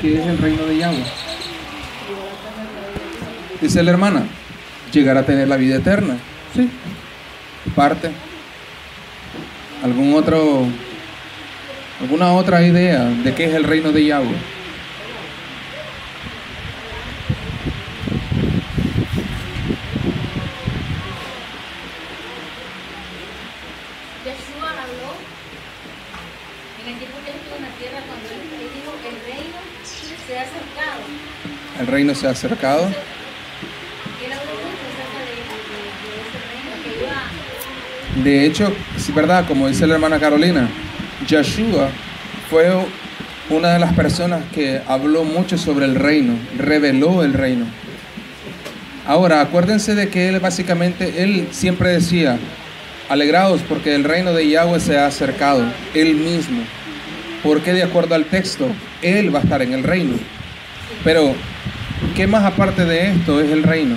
¿qué es el reino de Yahweh? Dice la hermana, llegar a tener la vida eterna. Sí, parte. ¿Alguna otra idea de qué es el reino de Yahweh? Yeshua habló en el tiempo que él estuvo en la tierra, cuando él dijo el reino se ha acercado. El reino se ha acercado. Él habló mucho acerca de ese reino que iba. De hecho, es verdad, como dice la hermana Carolina, Yeshua fue una de las personas que habló mucho sobre el reino, reveló el reino. Ahora, acuérdense de que él siempre decía, alegraos porque el reino de Yahweh se ha acercado, él mismo. Porque de acuerdo al texto, él va a estar en el reino. Pero, ¿qué más aparte de esto es el reino?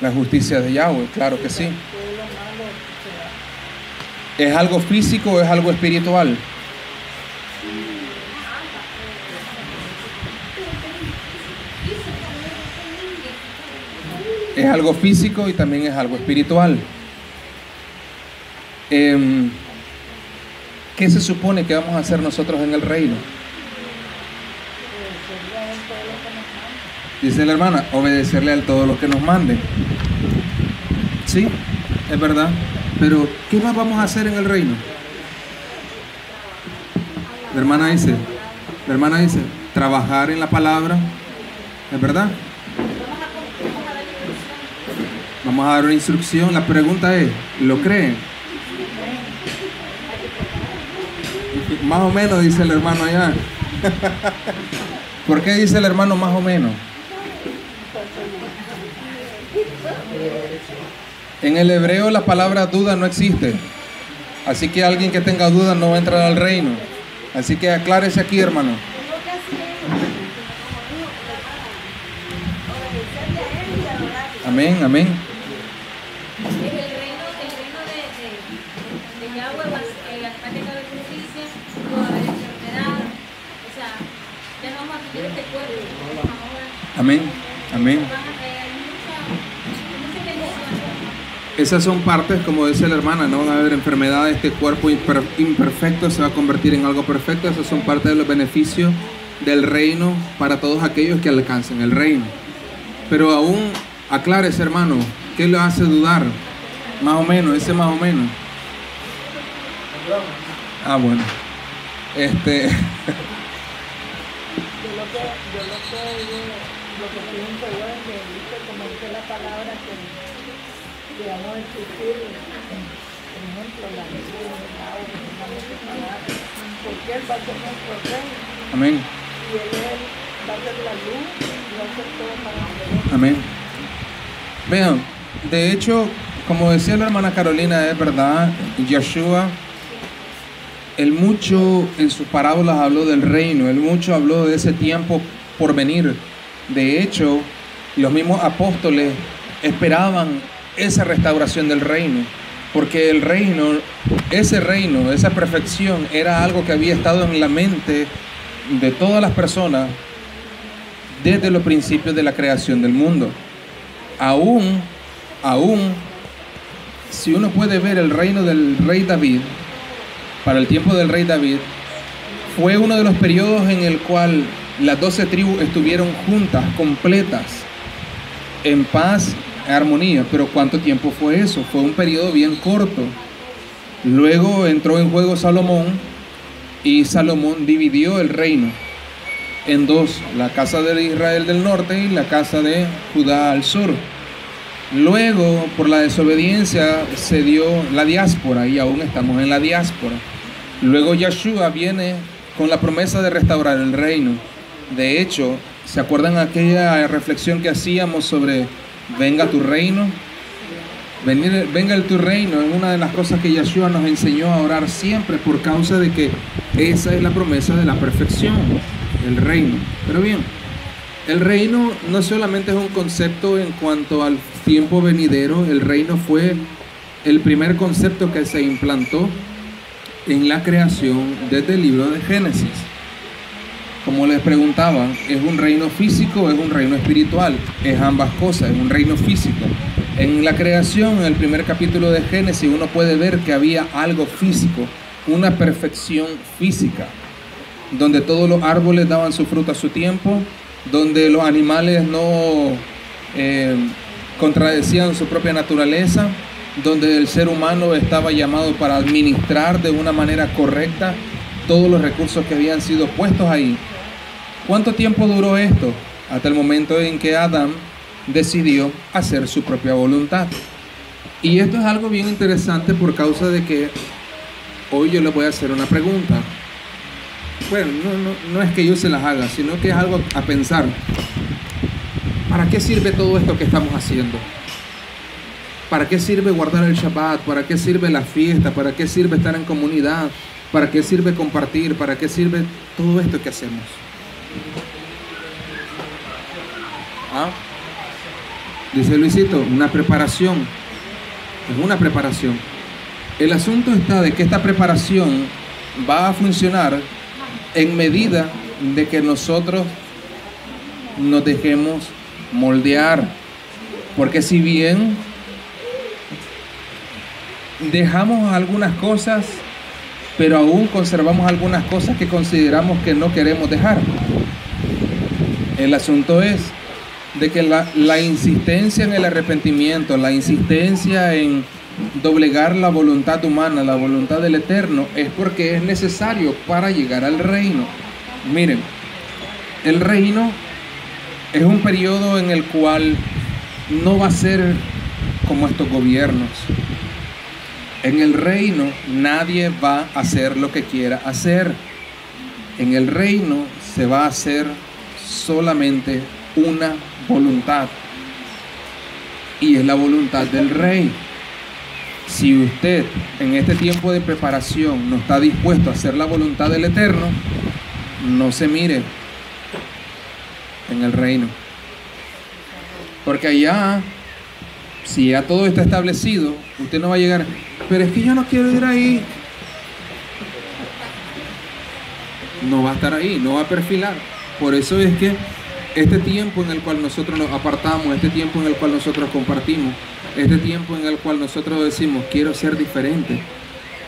La justicia de Yahweh, claro que sí. ¿Es algo físico o es algo espiritual? Es algo físico y también es algo espiritual. ¿Qué se supone que vamos a hacer nosotros en el reino? Dice la hermana, obedecerle a todo lo que nos mande. Sí, es verdad. Pero, ¿qué más vamos a hacer en el reino? La hermana dice, trabajar en la palabra. ¿Es verdad? Vamos a dar una instrucción. La pregunta es, ¿lo creen? Más o menos, dice el hermano allá. ¿Por qué dice el hermano más o menos? En el hebreo la palabra duda no existe. Así que alguien que tenga duda no va a entrar al reino. Así que aclárese aquí, hermano. Amén, amén. El reino de Yahweh va a tener justicia, no va a haber enfermedad. O sea, ya no vamos a tener este cuerpo. Amén, amén. Esas son partes, como dice la hermana, no van a haber enfermedades, este cuerpo imperfecto se va a convertir en algo perfecto. Esas son parte de los beneficios del reino para todos aquellos que alcancen el reino. Pero aún, aclárese, hermano, ¿qué le hace dudar? Más o menos, ese más o menos. Ah, bueno. Yo lo que pienso yo es que dice, como dice la palabra, que vamos a existir, por ejemplo, la ley de Estado que tengamos que pagar, porque Él va a ser nuestro rey. Amén. Y Él va a ser la luz y va a ser todo para nosotros. Amén. Vean, de hecho, como decía la hermana Carolina, es verdad, Yeshua, él mucho en sus parábolas habló del reino, él mucho habló de ese tiempo por venir. De hecho, los mismos apóstoles esperaban esa restauración del reino, porque el reino, esa perfección era algo que había estado en la mente de todas las personas desde los principios de la creación del mundo. Aún, si uno puede ver el reino del rey David, para el tiempo del rey David, fue uno de los periodos en el cual las 12 tribus estuvieron juntas, completas, en paz, armonía. Pero ¿cuánto tiempo fue eso? Fue un periodo bien corto. Luego entró en juego Salomón, y Salomón dividió el reino en dos, la casa de Israel del norte y la casa de Judá al sur. Luego, por la desobediencia, se dio la diáspora, y aún estamos en la diáspora. Luego Yeshua viene con la promesa de restaurar el reino. De hecho, ¿se acuerdan aquella reflexión que hacíamos sobre venga tu reino? Venga tu reino es una de las cosas que Yeshua nos enseñó a orar siempre, por causa de que esa es la promesa de la perfección, el reino. Pero bien, el reino no solamente es un concepto en cuanto al tiempo venidero, el reino fue el primer concepto que se implantó en la creación desde el libro de Génesis. Como les preguntaba, ¿es un reino físico o es un reino espiritual? Es ambas cosas, es un reino físico. En la creación, en el primer capítulo de Génesis, uno puede ver que había algo físico, una perfección física, donde todos los árboles daban su fruto a su tiempo, donde los animales no contradecían su propia naturaleza, donde el ser humano estaba llamado para administrar de una manera correcta todos los recursos que habían sido puestos ahí. ¿Cuánto tiempo duró esto? Hasta el momento en que Adán decidió hacer su propia voluntad. Y esto es algo bien interesante por causa de que hoy yo le voy a hacer una pregunta. Bueno, no es que yo se las haga, sino que es algo a pensar. ¿Para qué sirve todo esto que estamos haciendo? ¿Para qué sirve guardar el Shabbat? ¿Para qué sirve la fiesta? ¿Para qué sirve estar en comunidad? ¿Para qué sirve compartir? ¿Para qué sirve todo esto que hacemos? ¿Ah? Dice Luisito, una preparación. Es una preparación. El asunto está de que esta preparación va a funcionar en medida de que nosotros nos dejemos moldear. Porque si bien dejamos algunas cosas, pero aún conservamos algunas cosas que consideramos que no queremos dejar. El asunto es de que la insistencia en el arrepentimiento, la insistencia en doblegar la voluntad humana, la voluntad del Eterno, es porque es necesario para llegar al reino. Miren, el reino es un periodo en el cual no va a ser como estos gobiernos. En el reino nadie va a hacer lo que quiera hacer. En el reino se va a hacer solamente una voluntad, y es la voluntad del Rey. Si usted en este tiempo de preparación no está dispuesto a hacer la voluntad del Eterno, no se mire en el reino, porque allá, si ya todo está establecido, usted no va a llegar, pero es que yo no quiero ir ahí. No va a estar ahí, no va a perfilar. Por eso es que este tiempo en el cual nosotros nos apartamos, este tiempo en el cual nosotros compartimos, este tiempo en el cual nosotros decimos, quiero ser diferente,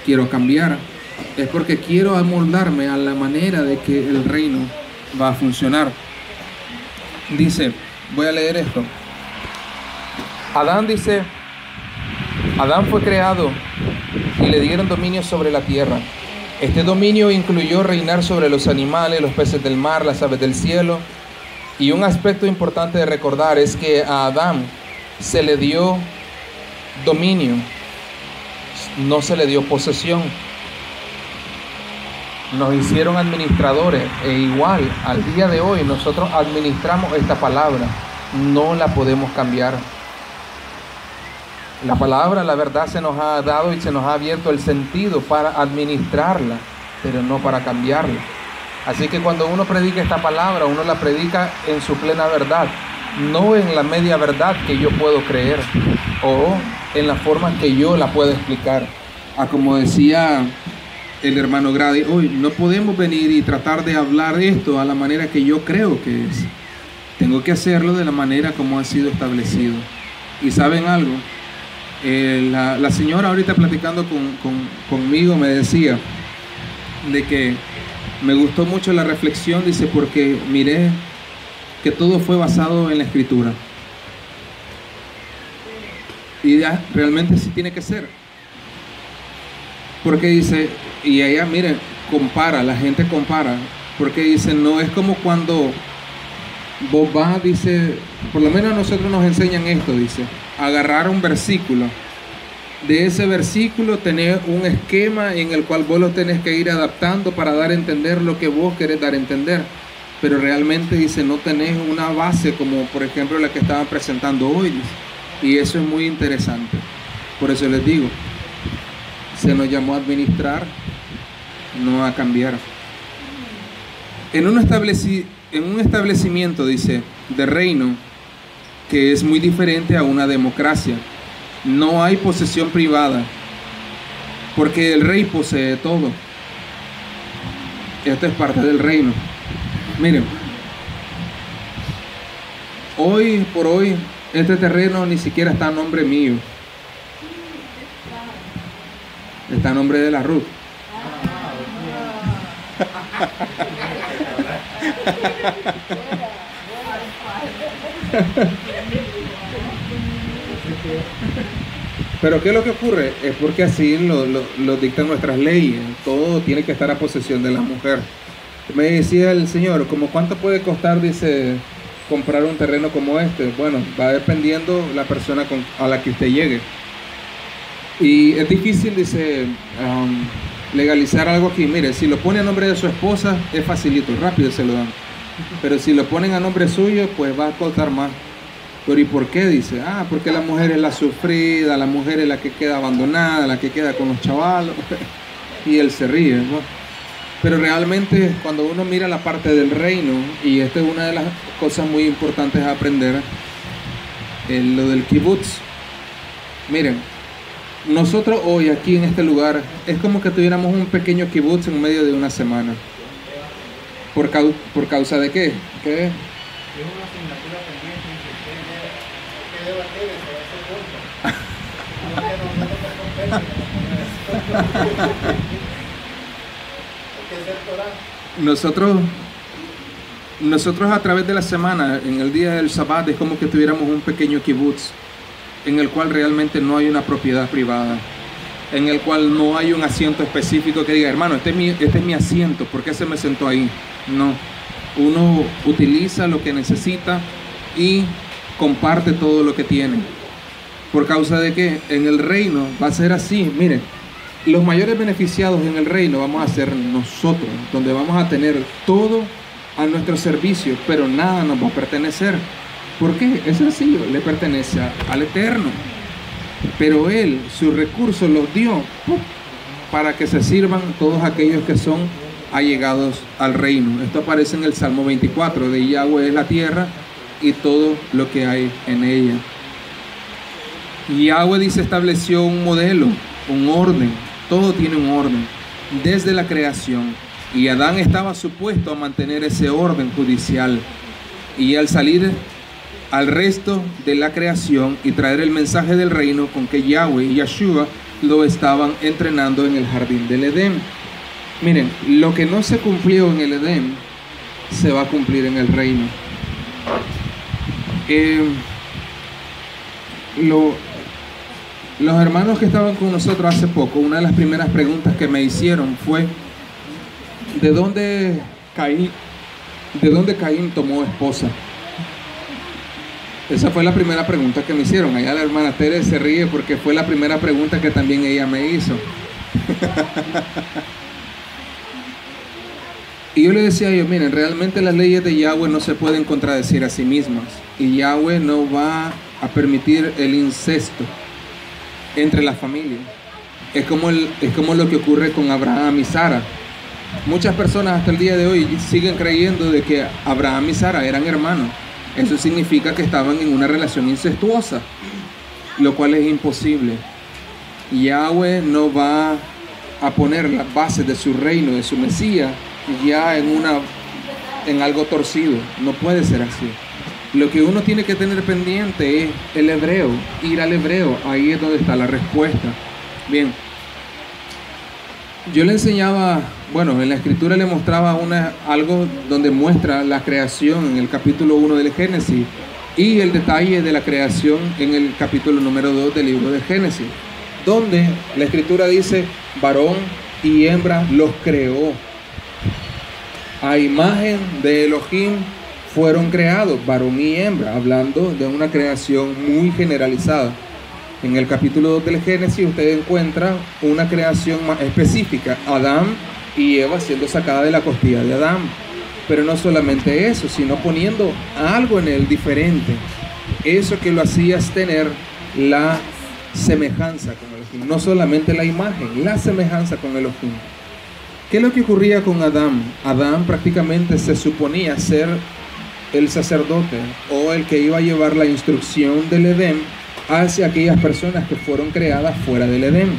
quiero cambiar, es porque quiero amoldarme a la manera de que el reino va a funcionar. Dice, voy a leer esto. Adán dice, Adán fue creado y le dieron dominio sobre la tierra. Este dominio incluyó reinar sobre los animales, los peces del mar, las aves del cielo. Y un aspecto importante de recordar es que a Adán se le dio dominio, no se le dio posesión. Nos hicieron administradores, e igual al día de hoy nosotros administramos esta palabra, no la podemos cambiar. La palabra, la verdad, se nos ha dado y se nos ha abierto el sentido para administrarla, pero no para cambiarla. Así que cuando uno predica esta palabra, uno la predica en su plena verdad, no en la media verdad que yo puedo creer o en la forma que yo la puedo explicar. Como decía el hermano Grady, hoy no podemos venir y tratar de hablar esto a la manera que yo creo que es. Tengo que hacerlo de la manera como ha sido establecido. Y ¿saben algo? La señora ahorita platicando conmigo me decía de que me gustó mucho la reflexión, dice, porque miré que todo fue basado en la Escritura. Y ya, realmente sí tiene que ser. Porque dice, y ella, miren, compara, la gente compara, porque dice, no es como cuando vos vas, dice, por lo menos a nosotros nos enseñan esto, dice, agarrar un versículo. De ese versículo tenés un esquema en el cual vos lo tenés que ir adaptando para dar a entender lo que vos querés dar a entender. Pero realmente, dice, no tenés una base como por ejemplo la que estaban presentando hoy, dice. Y eso es muy interesante. Por eso les digo, se nos llamó a administrar, no a cambiar. En un establecimiento, dice, de reino, que es muy diferente a una democracia. No hay posesión privada, porque el rey posee todo. Esto es parte del reino. Miren, hoy por hoy, este terreno ni siquiera está a nombre mío. Está a nombre de la Ruth. Pero ¿qué es lo que ocurre? Es porque así lo dictan nuestras leyes. Todo tiene que estar a posesión de la mujer. Me decía el Señor, ¿como cuánto puede costar, dice, comprar un terreno como este? Bueno, va dependiendo la persona a la que usted llegue. Y es difícil, dice, legalizar algo aquí. Mire, si lo pone a nombre de su esposa, es facilito, rápido se lo dan. Pero si lo ponen a nombre suyo, pues va a costar más. Pero ¿y por qué? Dice, porque la mujer es la sufrida, la mujer es la que queda abandonada, la que queda con los chavalos. Y él se ríe, ¿no? Pero realmente cuando uno mira la parte del reino, y esta es una de las cosas muy importantes a aprender, lo del kibutz. Miren, nosotros hoy aquí en este lugar, es como que tuviéramos un pequeño kibutz en medio de una semana. ¿Por causa de qué? ¿Qué? Es una asignatura pendiente que debatir Nosotros a través de la semana, en el día del Shabbat, es como que tuviéramos un pequeño kibutz en el cual realmente no hay una propiedad privada, en el cual no hay un asiento específico que diga, hermano, este es mi asiento, ¿por qué se me sentó ahí? No, uno utiliza lo que necesita y comparte todo lo que tiene. ¿Por causa de qué? En el reino va a ser así. Miren, los mayores beneficiados en el reino vamos a ser nosotros, donde vamos a tener todo a nuestro servicio, pero nada nos va a pertenecer. ¿Por qué? Es sencillo, le pertenece al Eterno. Pero Él, sus recursos los dio para que se sirvan todos aquellos que son allegados al reino. Esto aparece en el Salmo 24, de Yahweh es la tierra y todo lo que hay en ella. Y Yahweh, dice, estableció un modelo, un orden. Todo tiene un orden desde la creación, y Adán estaba supuesto a mantener ese orden judicial, y al salir al resto de la creación y traer el mensaje del reino con que Yahweh y Yeshua lo estaban entrenando en el jardín del Edén. Miren, lo que no se cumplió en el Edén se va a cumplir en el reino. Los hermanos que estaban con nosotros hace poco, una de las primeras preguntas que me hicieron fue ¿de dónde Caín tomó esposa? Esa fue la primera pregunta que me hicieron. Allá la hermana Tere se ríe porque fue la primera pregunta que también ella me hizo. Y yo le decía a ellos, miren, realmente las leyes de Yahweh no se pueden contradecir a sí mismas, y Yahweh no va a permitir el incesto entre las familias. Es como lo que ocurre con Abraham y Sara. Muchas personas hasta el día de hoy siguen creyendo de que Abraham y Sara eran hermanos. Eso significa que estaban en una relación incestuosa, lo cual es imposible. Yahweh no va a poner las bases de su reino, de su Mesías, ya en algo torcido. No puede ser así. Lo que uno tiene que tener pendiente es el hebreo, ir al hebreo. Ahí es donde está la respuesta. Bien, yo le enseñaba, bueno, en la escritura le mostraba algo donde muestra la creación en el capítulo 1 del Génesis, y el detalle de la creación en el capítulo número 2 del libro de Génesis, donde la escritura dice, varón y hembra los creó. A imagen de Elohim fueron creados, varón y hembra, hablando de una creación muy generalizada. En el capítulo 2 del Génesis usted encuentra una creación más específica, Adán y Eva siendo sacada de la costilla de Adán. Pero no solamente eso, sino poniendo algo en él diferente. Eso que lo hacía es tener la semejanza con Elohim. No solamente la imagen, la semejanza con Elohim. ¿Qué es lo que ocurría con Adán? Adán prácticamente se suponía ser el sacerdote o el que iba a llevar la instrucción del Edén hacia aquellas personas que fueron creadas fuera del Edén.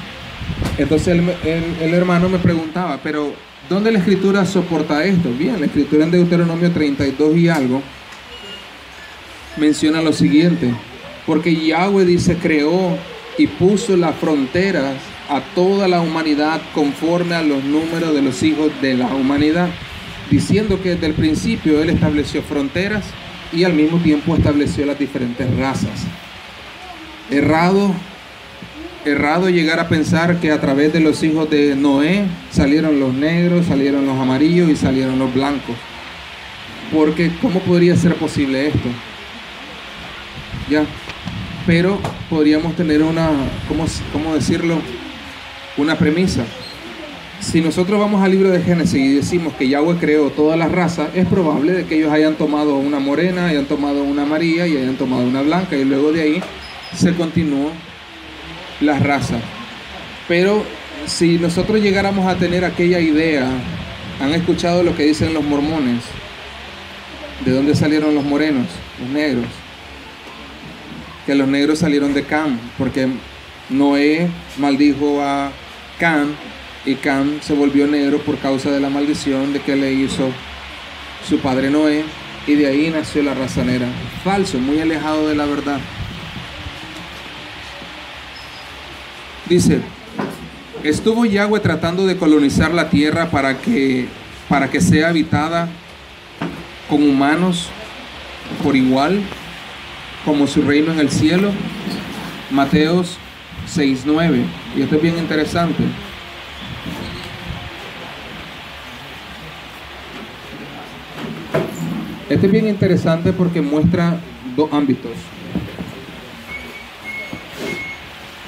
Entonces el hermano me preguntaba, pero ¿dónde la Escritura soporta esto? Bien, la Escritura en Deuteronomio 32 y algo menciona lo siguiente: porque Yahweh dice, creó y puso las fronteras a toda la humanidad conforme a los números de los hijos de la humanidad, diciendo que desde el principio Él estableció fronteras y al mismo tiempo estableció las diferentes razas. Errado llegar a pensar que a través de los hijos de Noé salieron los negros, salieron los amarillos y salieron los blancos. Porque ¿cómo podría ser posible esto? Ya, pero podríamos tener una, ¿cómo decirlo? Una premisa. Si nosotros vamos al libro de Génesis y decimos que Yahweh creó todas las razas, es probable de que ellos hayan tomado una morena, hayan tomado una amarilla y hayan tomado una blanca, y luego de ahí se continuó las razas. Pero si nosotros llegáramos a tener aquella idea, ¿han escuchado lo que dicen los mormones? ¿De dónde salieron los morenos? Los negros. Que los negros salieron de Cam, porque Noé maldijo a Cam y Cam se volvió negro por causa de la maldición de que le hizo su padre Noé, y de ahí nació la raza negra. Falso, muy alejado de la verdad. Dice, estuvo Yahweh tratando de colonizar la tierra para que sea habitada con humanos por igual, como su reino en el cielo. Mateos 6:9. Y esto es bien interesante. Este es bien interesante porque muestra dos ámbitos.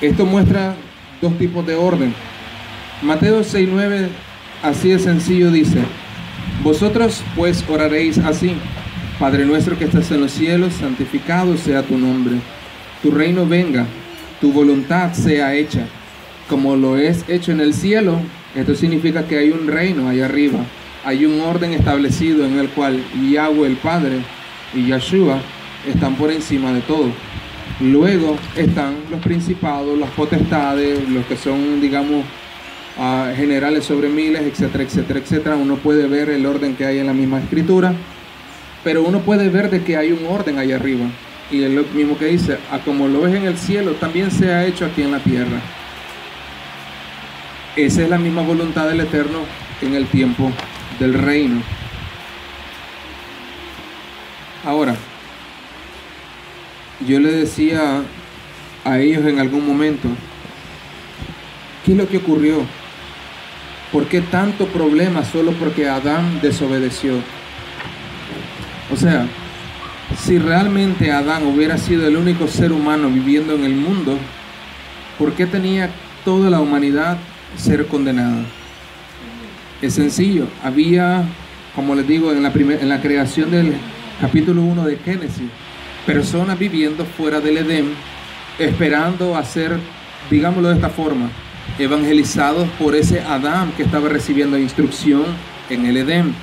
Esto muestra dos tipos de orden. Mateo 6:9, así de sencillo, dice: vosotros pues oraréis así: Padre nuestro que estás en los cielos, santificado sea tu nombre. Tu reino venga, tu voluntad sea hecha, como lo es hecho en el cielo. Esto significa que hay un reino allá arriba. Hay un orden establecido en el cual Yahweh el Padre y Yahshua están por encima de todo. Luego están los principados, las potestades, los que son, digamos, generales sobre miles, etcétera, etcétera, etcétera. Uno puede ver el orden que hay en la misma escritura, pero uno puede ver de que hay un orden allá arriba. Y es lo mismo que dice: a como lo es en el cielo, también se ha hecho aquí en la tierra. Esa es la misma voluntad del Eterno en el tiempo del reino. Ahora, yo le decía a ellos en algún momento, ¿qué es lo que ocurrió? ¿Por qué tanto problema solo porque Adán desobedeció? O sea, si realmente Adán hubiera sido el único ser humano viviendo en el mundo, ¿por qué tenía toda la humanidad ser condenada? Es sencillo. Había, como les digo, en la creación del capítulo 1 de Génesis, personas viviendo fuera del Edén, esperando a ser, digámoslo de esta forma, evangelizados por ese Adán que estaba recibiendo instrucción en el Edén.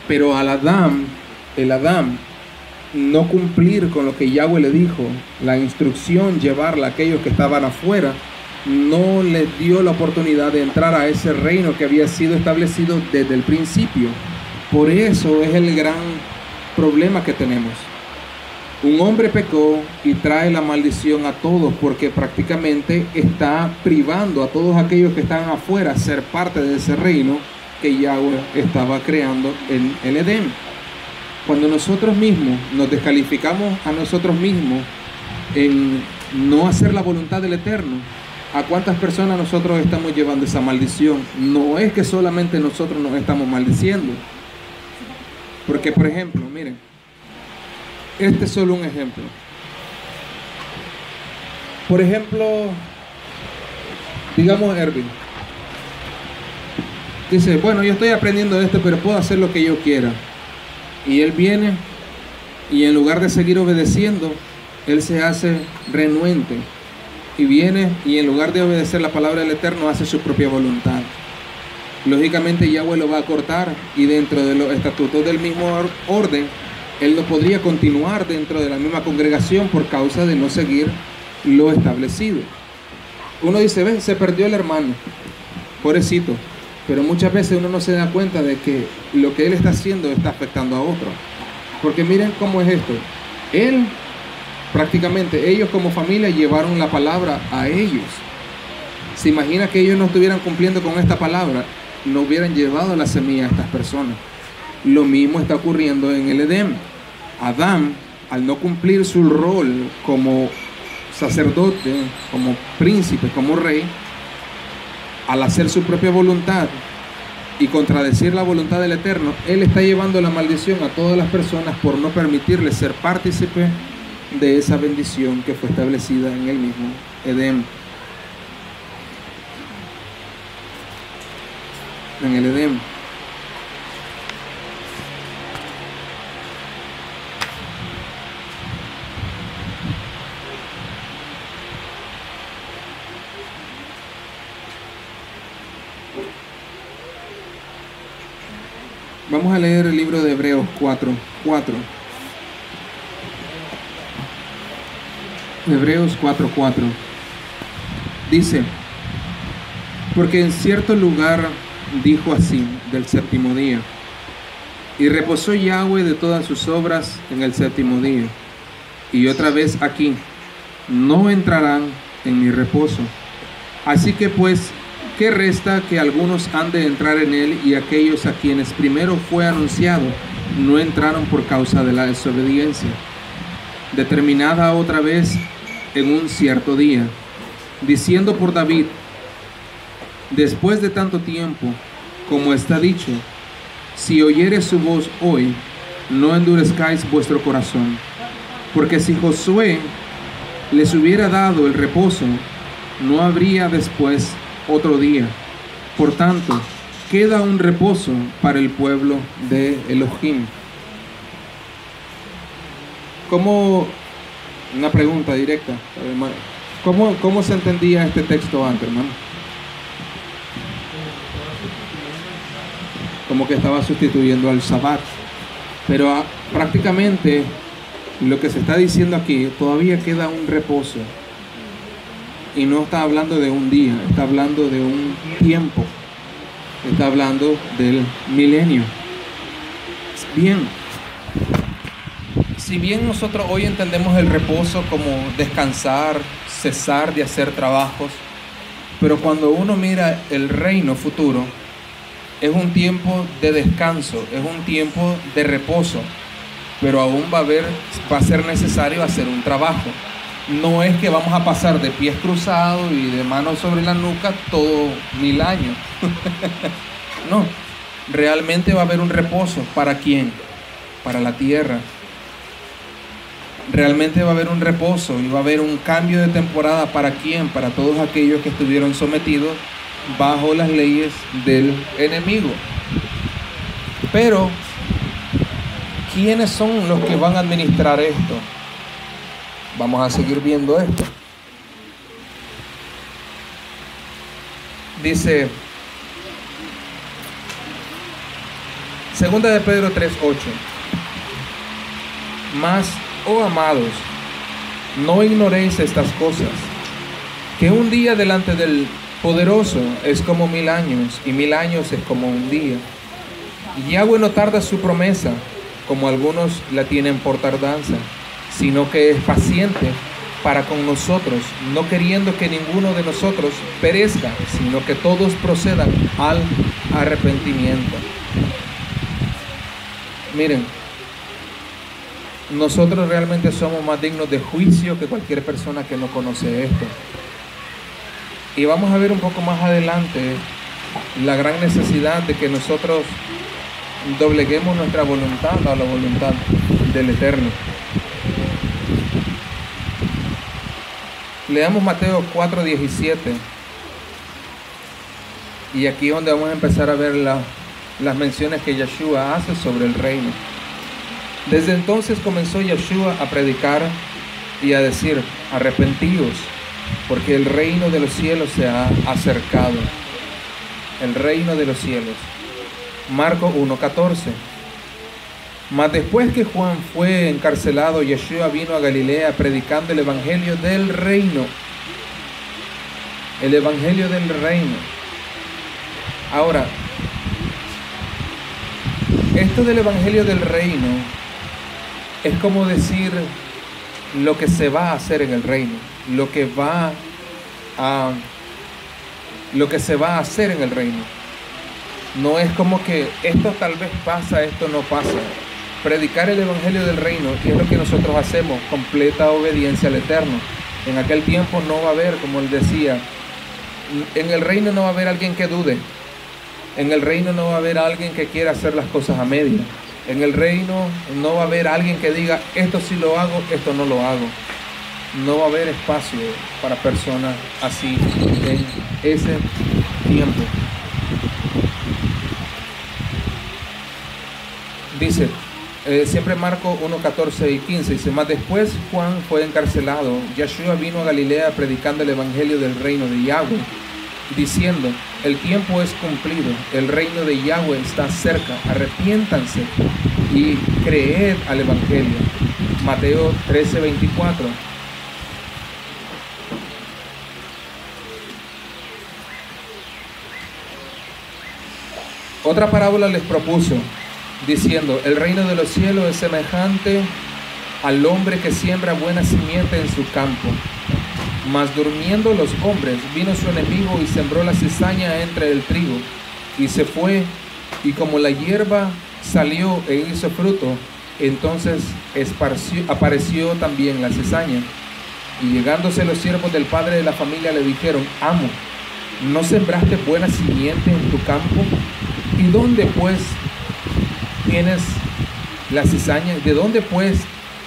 Pero el Adán no cumplir con lo que Yahweh le dijo, la instrucción, llevarla a aquellos que estaban afuera, no les dio la oportunidad de entrar a ese reino que había sido establecido desde el principio. Por eso es el gran problema que tenemos. Un hombre pecó y trae la maldición a todos, porque prácticamente está privando a todos aquellos que están afuera ser parte de ese reino que Yahweh estaba creando en el Edén. Cuando nosotros mismos nos descalificamos a nosotros mismos en no hacer la voluntad del Eterno, ¿a cuántas personas nosotros estamos llevando esa maldición? No es que solamente nosotros nos estamos maldiciendo. Porque, por ejemplo, miren, este es solo un ejemplo. Por ejemplo, digamos Erwin. Dice, bueno, yo estoy aprendiendo esto, pero puedo hacer lo que yo quiera. Y él viene y en lugar de seguir obedeciendo, él se hace renuente. Y viene y en lugar de obedecer la palabra del Eterno, hace su propia voluntad. Lógicamente Yahweh lo va a cortar, y dentro de los estatutos del mismo orden, él no podría continuar dentro de la misma congregación por causa de no seguir lo establecido. Uno dice, ve, se perdió el hermano, pobrecito, pero muchas veces uno no se da cuenta de que lo que él está haciendo está afectando a otro. Porque miren cómo es esto. Él, prácticamente, ellos como familia llevaron la palabra a ellos. Se imagina que ellos no estuvieran cumpliendo con esta palabra, no hubieran llevado la semilla a estas personas. Lo mismo está ocurriendo en el Edén. Adán, al no cumplir su rol como sacerdote, como príncipe, como rey, al hacer su propia voluntad y contradecir la voluntad del Eterno, él está llevando la maldición a todas las personas por no permitirles ser partícipe de esa bendición que fue establecida en el mismo Edén. En el Edén. Vamos a leer el libro de Hebreos 4:4. Hebreos 4:4. Dice, porque en cierto lugar dijo así del séptimo día, y reposó Yahweh de todas sus obras en el séptimo día. Y otra vez aquí, no entrarán en mi reposo. Así que pues, ¿qué resta que algunos han de entrar en él, y aquellos a quienes primero fue anunciado no entraron por causa de la desobediencia, determinada otra vez en un cierto día, diciendo por David, después de tanto tiempo, como está dicho, si oyeres su voz hoy, no endurezcáis vuestro corazón, porque si Josué les hubiera dado el reposo, no habría después otro día. Por tanto, queda un reposo para el pueblo de Elohim. ¿Cómo? Una pregunta directa, hermano. ¿Cómo se entendía este texto antes, hermano? Como que estaba sustituyendo al Sabbat. Pero prácticamente lo que se está diciendo aquí, todavía queda un reposo. Y no está hablando de un día, está hablando de un tiempo. Está hablando del milenio. Bien, si bien nosotros hoy entendemos el reposo como descansar, cesar de hacer trabajos, pero cuando uno mira el reino futuro, es un tiempo de descanso, es un tiempo de reposo, pero aún va a ser necesario hacer un trabajo. No es que vamos a pasar de pies cruzados y de manos sobre la nuca todo 1000 años. No, realmente va a haber un reposo. ¿Para quién? Para la tierra. Realmente va a haber un reposo y va a haber un cambio de temporada. ¿Para quién? Para todos aquellos que estuvieron sometidos bajo las leyes del enemigo. Pero, ¿quiénes son los que van a administrar esto? Vamos a seguir viendo esto. Dice, segunda de Pedro 3:8. Mas, oh amados, no ignoréis estas cosas, que un día delante del poderoso es como 1000 años, y 1000 años es como un día. Y Yahweh no tarda su promesa, como algunos la tienen por tardanza, sino que es paciente para con nosotros, no queriendo que ninguno de nosotros perezca, sino que todos procedan al arrepentimiento. Miren, nosotros realmente somos más dignos de juicio que cualquier persona que no conoce esto. Y vamos a ver un poco más adelante la gran necesidad de que nosotros dobleguemos nuestra voluntad a la voluntad del Eterno. Leamos Mateo 4:17. Y aquí es donde vamos a empezar a ver las menciones que Yeshua hace sobre el reino. Desde entonces comenzó Yeshua a predicar y a decir, arrepentíos, porque el reino de los cielos se ha acercado. El reino de los cielos. Marcos 1:14. Mas después que Juan fue encarcelado, Yeshua vino a Galilea predicando el evangelio del reino. El evangelio del reino. Ahora, esto del evangelio del reino es como decir lo que se va a hacer en el reino, lo que se va a hacer en el reino. No es como que esto tal vez pasa, esto no pasa. Predicar el evangelio del reino, y es lo que nosotros hacemos, completa obediencia al Eterno. En aquel tiempo no va a haber, como él decía, en el reino no va a haber alguien que dude. En el reino no va a haber alguien que quiera hacer las cosas a media. En el reino no va a haber alguien que diga, esto sí lo hago, esto no lo hago. No va a haber espacio para personas así en ese tiempo. Dice, siempre Marcos 1, 14 y 15, dice, mas después Juan fue encarcelado, Yeshua vino a Galilea predicando el evangelio del reino de Yahweh, diciendo, el tiempo es cumplido, el reino de Yahweh está cerca, arrepiéntanse y creed al evangelio. Mateo 13, 24. Otra parábola les propuso, diciendo, el reino de los cielos es semejante al hombre que siembra buena simiente en su campo. Mas durmiendo los hombres, vino su enemigo y sembró la cizaña entre el trigo, y se fue, y como la hierba salió e hizo fruto, entonces apareció también la cizaña. Y llegándose los siervos del padre de la familia le dijeron, amo, ¿no sembraste buena simiente en tu campo? ¿Y dónde pues tienes la cizaña? ¿De dónde pues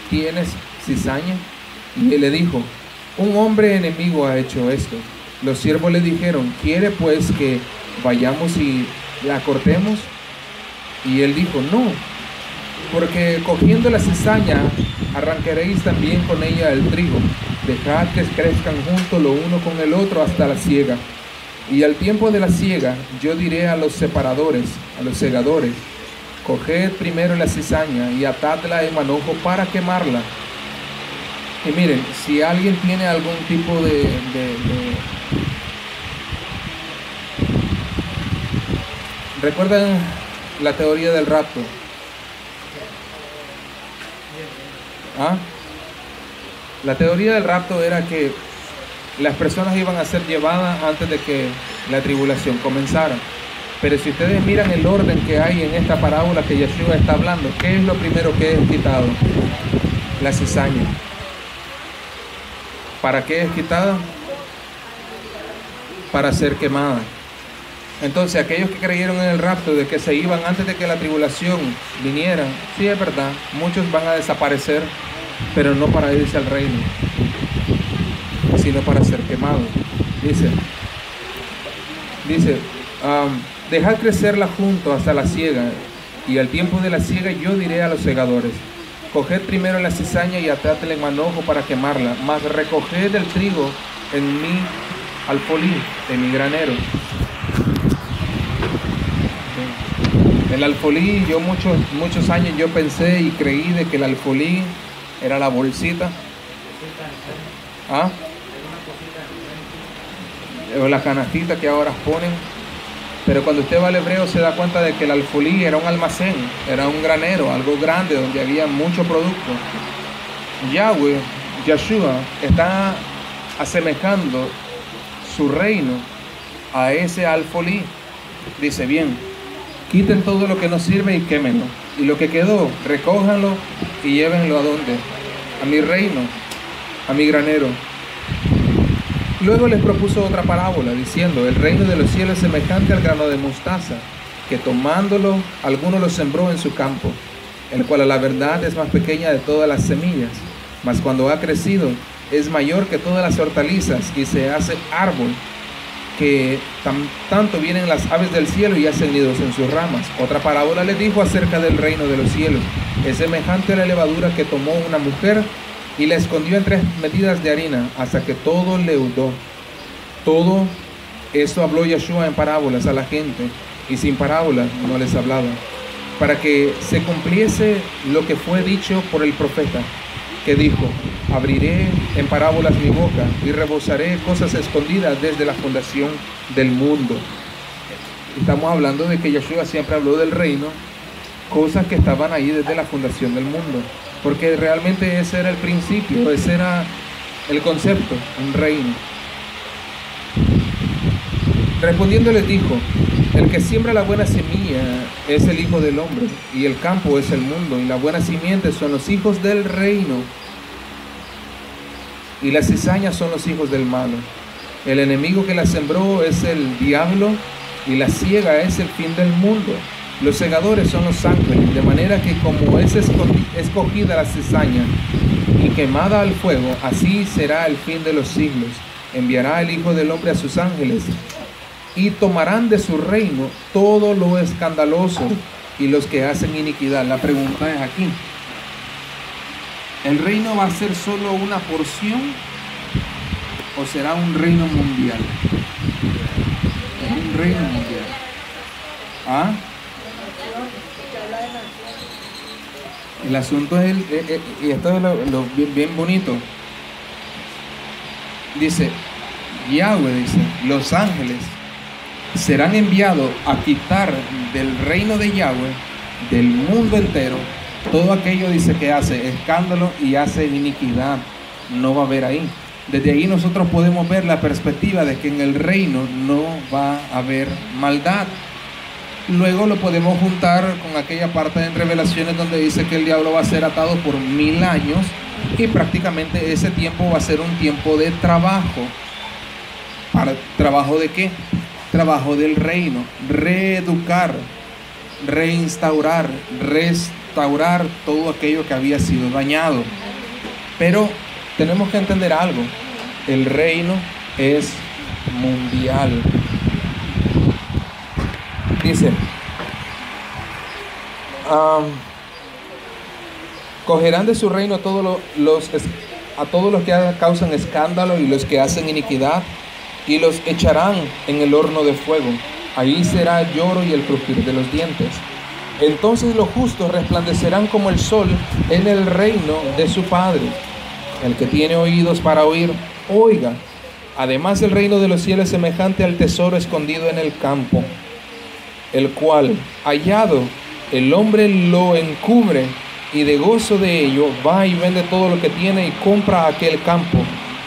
tienes cizaña? Y él le dijo, un hombre enemigo ha hecho esto. Los siervos le dijeron, ¿quiere pues que vayamos y la cortemos? Y él dijo, no, porque cogiendo la cizaña arrancaréis también con ella el trigo. Dejad que crezcan juntos lo uno con el otro hasta la siega. Y al tiempo de la siega yo diré a los separadores, a los segadores, coged primero la cizaña y atadla en manojo para quemarla. Y miren, si alguien tiene algún tipo de ¿recuerdan la teoría del rapto? ¿Ah? La teoría del rapto era que las personas iban a ser llevadas antes de que la tribulación comenzara. Pero si ustedes miran el orden que hay en esta parábola que Yeshua está hablando, ¿qué es lo primero que es quitado? La cizaña. ¿Para qué es quitada? Para ser quemada. Entonces aquellos que creyeron en el rapto de que se iban antes de que la tribulación viniera, sí es verdad, muchos van a desaparecer, pero no para irse al reino, sino para ser quemados. Dice, dejad crecerla junto hasta la siega, y al tiempo de la siega yo diré a los segadores, coged primero la cizaña y atadla en manojo para quemarla, mas recoged el trigo en mi alfolí, en mi granero. El alfolí, yo muchos años yo pensé y creí de que el alfolí era la bolsita. ¿Ah? O la canastita que ahora ponen. Pero cuando usted va al hebreo se da cuenta de que el alfolí era un almacén, era un granero, algo grande donde había mucho producto. Yahweh, Yeshua, está asemejando su reino a ese alfolí. Dice, bien, quiten todo lo que no sirve y quémenlo. Y lo que quedó, recójanlo y llévenlo ¿a dónde? A mi reino, a mi granero. Luego les propuso otra parábola, diciendo, el reino de los cielos es semejante al grano de mostaza, que tomándolo, alguno lo sembró en su campo, el cual a la verdad es más pequeña de todas las semillas, mas cuando ha crecido, es mayor que todas las hortalizas y se hace árbol, que tanto vienen las aves del cielo y hacen nidos en sus ramas. Otra parábola les dijo acerca del reino de los cielos, es semejante a la levadura que tomó una mujer y la escondió en 3 medidas de harina hasta que todo leudó. Todo esto habló Yeshua en parábolas a la gente, y sin parábolas no les hablaba, para que se cumpliese lo que fue dicho por el profeta, que dijo: abriré en parábolas mi boca y rebosaré cosas escondidas desde la fundación del mundo. Estamos hablando de que Yeshua siempre habló del reino, cosas que estaban ahí desde la fundación del mundo, porque realmente ese era el principio, ese era el concepto, un reino. Respondiendo les dijo: el que siembra la buena semilla es el Hijo del Hombre, y el campo es el mundo, y la buena simiente son los hijos del reino, y las cizañas son los hijos del malo. El enemigo que la sembró es el diablo, y la siega es el fin del mundo. Los segadores son los ángeles, de manera que como es escogida la cizaña y quemada al fuego, así será el fin de los siglos. Enviará el Hijo del Hombre a sus ángeles, y tomarán de su reino todo lo escandaloso y los que hacen iniquidad. La pregunta es aquí: ¿el reino va a ser solo una porción o será un reino mundial? Un reino mundial. ¿Ah? El asunto es, y esto es lo bien bonito. Dice, Yahweh dice, los ángeles serán enviados a quitar del reino de Yahweh, del mundo entero, todo aquello, dice, que hace escándalo y hace iniquidad. No va a haber ahí. Desde ahí nosotros podemos ver la perspectiva de que en el reino no va a haber maldad. Luego lo podemos juntar con aquella parte en Revelaciones donde dice que el diablo va a ser atado por 1000 años, y prácticamente ese tiempo va a ser un tiempo de trabajo. ¿Trabajo de qué? Trabajo del reino, reeducar, reinstaurar, restaurar todo aquello que había sido dañado. Pero tenemos que entender algo: el reino es mundial. Dice, cogerán de su reino a todos los que causan escándalo y los que hacen iniquidad, y los echarán en el horno de fuego. Ahí será el lloro y el crujir de los dientes. Entonces los justos resplandecerán como el sol en el reino de su Padre. El que tiene oídos para oír, oiga. Además, el reino de los cielos es semejante al tesoro escondido en el campo, el cual, hallado, el hombre lo encubre, y de gozo de ello va y vende todo lo que tiene y compra aquel campo.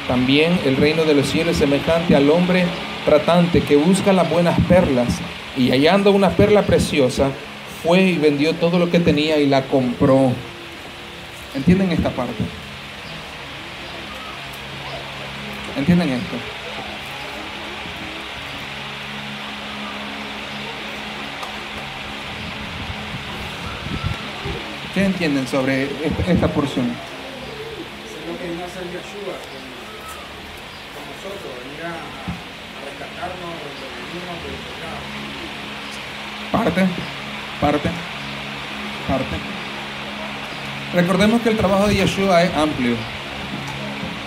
También el reino de los cielos es semejante al hombre tratante que busca las buenas perlas, y hallando una perla preciosa, fue y vendió todo lo que tenía y la compró. ¿Entienden esta parte? ¿Entienden esto? ¿Qué entienden sobre esta porción? Es lo que vino a hacer Yeshua con nosotros, venir a rescatarnos de lo que vivimos del pecado. Parte. Recordemos que el trabajo de Yeshua es amplio.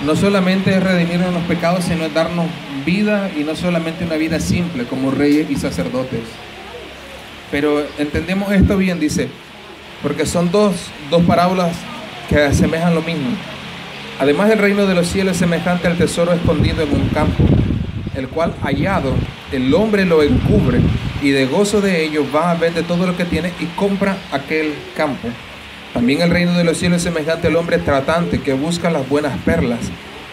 No solamente es redimirnos los pecados, sino es darnos vida, y no solamente una vida simple como reyes y sacerdotes. Pero entendemos esto bien, dice, porque son dos parábolas que asemejan lo mismo. Además, el reino de los cielos es semejante al tesoro escondido en un campo, el cual, hallado, el hombre lo encubre, y de gozo de ello va, vende todo lo que tiene y compra aquel campo. También el reino de los cielos es semejante al hombre tratante que busca las buenas perlas,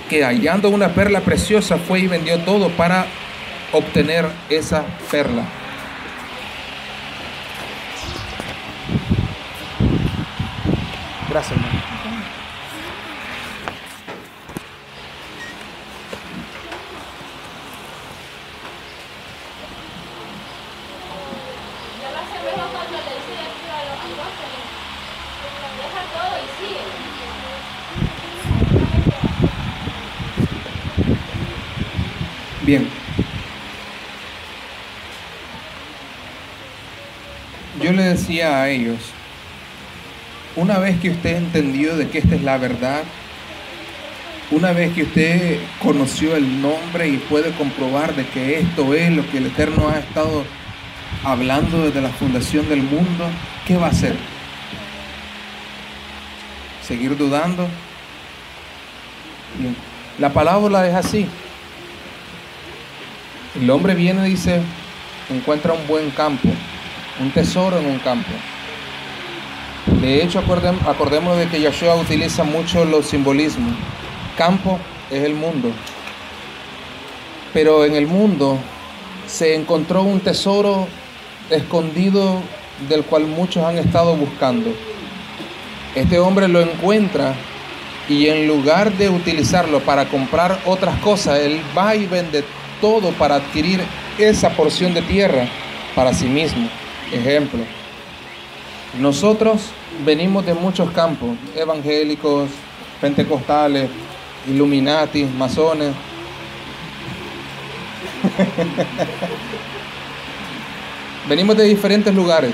que hallando una perla preciosa fue y vendió todo para obtener esa perla. Gracias, hermano. Ya va a ser mejor cuando le dice a los apóstoles, deja todo y sigue. Bien. Yo le decía a ellos, una vez que usted entendió de que esta es la verdad, una vez que usted conoció el nombre y puede comprobar de que esto es lo que el Eterno ha estado hablando desde la fundación del mundo, ¿qué va a hacer? ¿Seguir dudando? Bien. La parábola es así. El hombre viene y dice, encuentra un buen campo, un tesoro en un campo. De hecho, acordémonos de que Yeshua utiliza mucho los simbolismos. Campo es el mundo. Pero en el mundo se encontró un tesoro escondido del cual muchos han estado buscando. Este hombre lo encuentra y en lugar de utilizarlo para comprar otras cosas, él va y vende todo para adquirir esa porción de tierra para sí mismo. Ejemplo, nosotros venimos de muchos campos, evangélicos, pentecostales, Illuminati, masones. Venimos de diferentes lugares,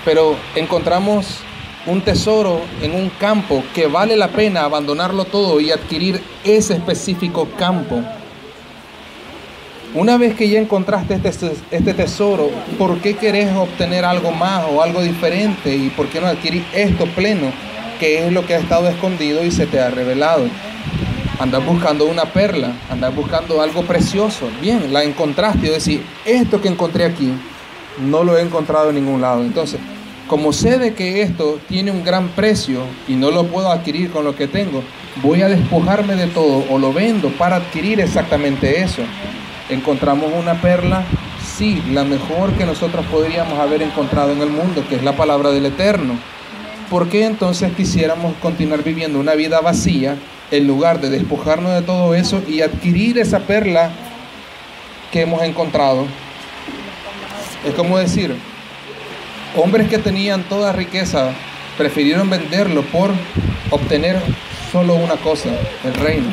pero encontramos un tesoro en un campo que vale la pena abandonarlo todo y adquirir ese específico campo. Una vez que ya encontraste este tesoro, ¿por qué querés obtener algo más o algo diferente? ¿Y por qué no adquirir esto pleno, que es lo que ha estado escondido y se te ha revelado? Andas buscando una perla, andas buscando algo precioso. Bien, la encontraste y decís, esto que encontré aquí, no lo he encontrado en ningún lado. Entonces, como sé de que esto tiene un gran precio y no lo puedo adquirir con lo que tengo, voy a despojarme de todo o lo vendo para adquirir exactamente eso. ¿Encontramos una perla? Sí, la mejor que nosotros podríamos haber encontrado en el mundo, que es la palabra del Eterno. ¿Por qué entonces quisiéramos continuar viviendo una vida vacía en lugar de despojarnos de todo eso y adquirir esa perla que hemos encontrado? Es como decir, hombres que tenían toda riqueza prefirieron venderlo por obtener solo una cosa, el reino.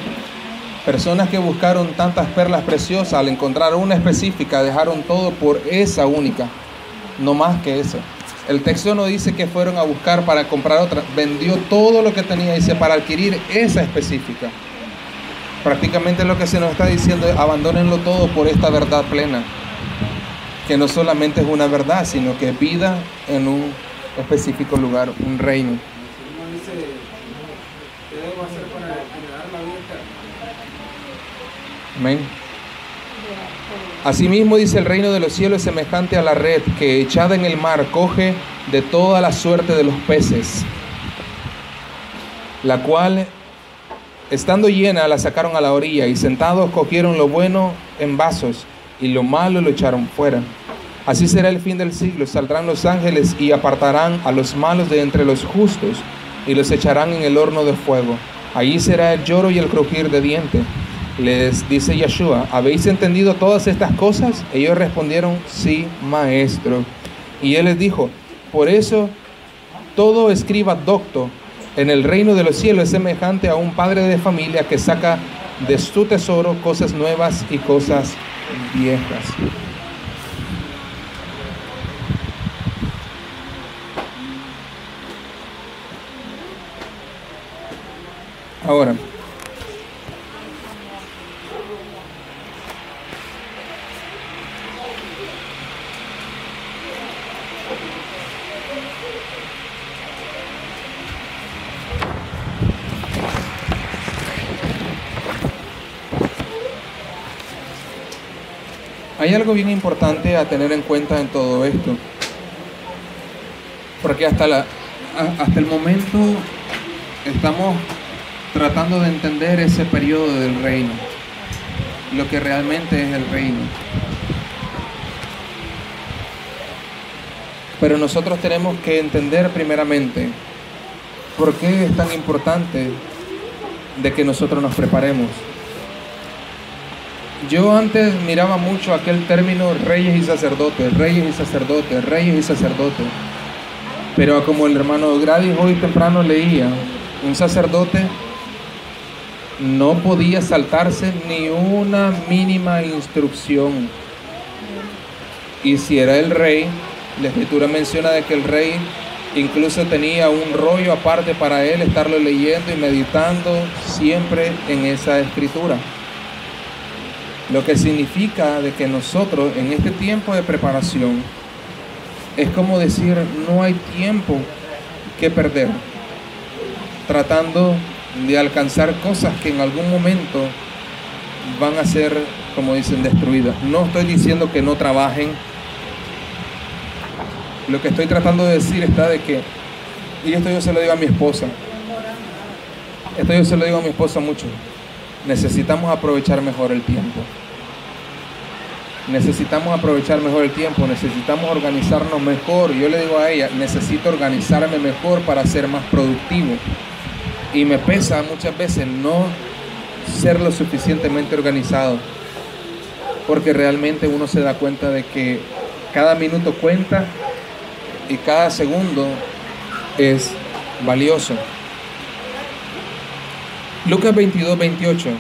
Personas que buscaron tantas perlas preciosas, al encontrar una específica, dejaron todo por esa única, no más que esa. El texto no dice que fueron a buscar para comprar otra, vendió todo lo que tenía, dice, para adquirir esa específica. Prácticamente lo que se nos está diciendo es abandónenlo todo por esta verdad plena, que no solamente es una verdad, sino que es vida en un específico lugar, un reino. Amén. Asimismo dice, el reino de los cielos es semejante a la red que echada en el mar coge de toda la suerte de los peces, la cual estando llena la sacaron a la orilla y sentados cogieron lo bueno en vasos y lo malo lo echaron fuera. Así será el fin del siglo, saldrán los ángeles y apartarán a los malos de entre los justos y los echarán en el horno de fuego. Allí será el lloro y el crujir de dientes. Les dice Yeshua, ¿habéis entendido todas estas cosas? Ellos respondieron, sí, maestro. Y él les dijo, por eso todo escriba docto en el reino de los cielos es semejante a un padre de familia que saca de su tesoro cosas nuevas y cosas viejas. Ahora, hay algo bien importante a tener en cuenta en todo esto, porque hasta el momento estamos tratando de entender ese periodo del reino, lo que realmente es el reino. Pero nosotros tenemos que entender primeramente por qué es tan importante de que nosotros nos preparemos. Yo antes miraba mucho aquel término reyes y sacerdotes, reyes y sacerdotes, reyes y sacerdotes. Pero como el hermano Gradis hoy temprano leía, un sacerdote no podía saltarse ni una mínima instrucción. Y si era el rey, la escritura menciona de que el rey incluso tenía un rollo aparte para él, estarlo leyendo y meditando siempre en esa escritura. Lo que significa de que nosotros en este tiempo de preparación es como decir, no hay tiempo que perder tratando de alcanzar cosas que en algún momento van a ser, como dicen, destruidas. No estoy diciendo que no trabajen. Lo que estoy tratando de decir está de que, y esto yo se lo digo a mi esposa, mucho, necesitamos aprovechar mejor el tiempo. Necesitamos aprovechar mejor el tiempo, necesitamos organizarnos mejor. Yo le digo a ella, necesito organizarme mejor para ser más productivo. Y me pesa muchas veces no ser lo suficientemente organizado, porque realmente uno se da cuenta de que cada minuto cuenta y cada segundo es valioso. Lucas 22:28.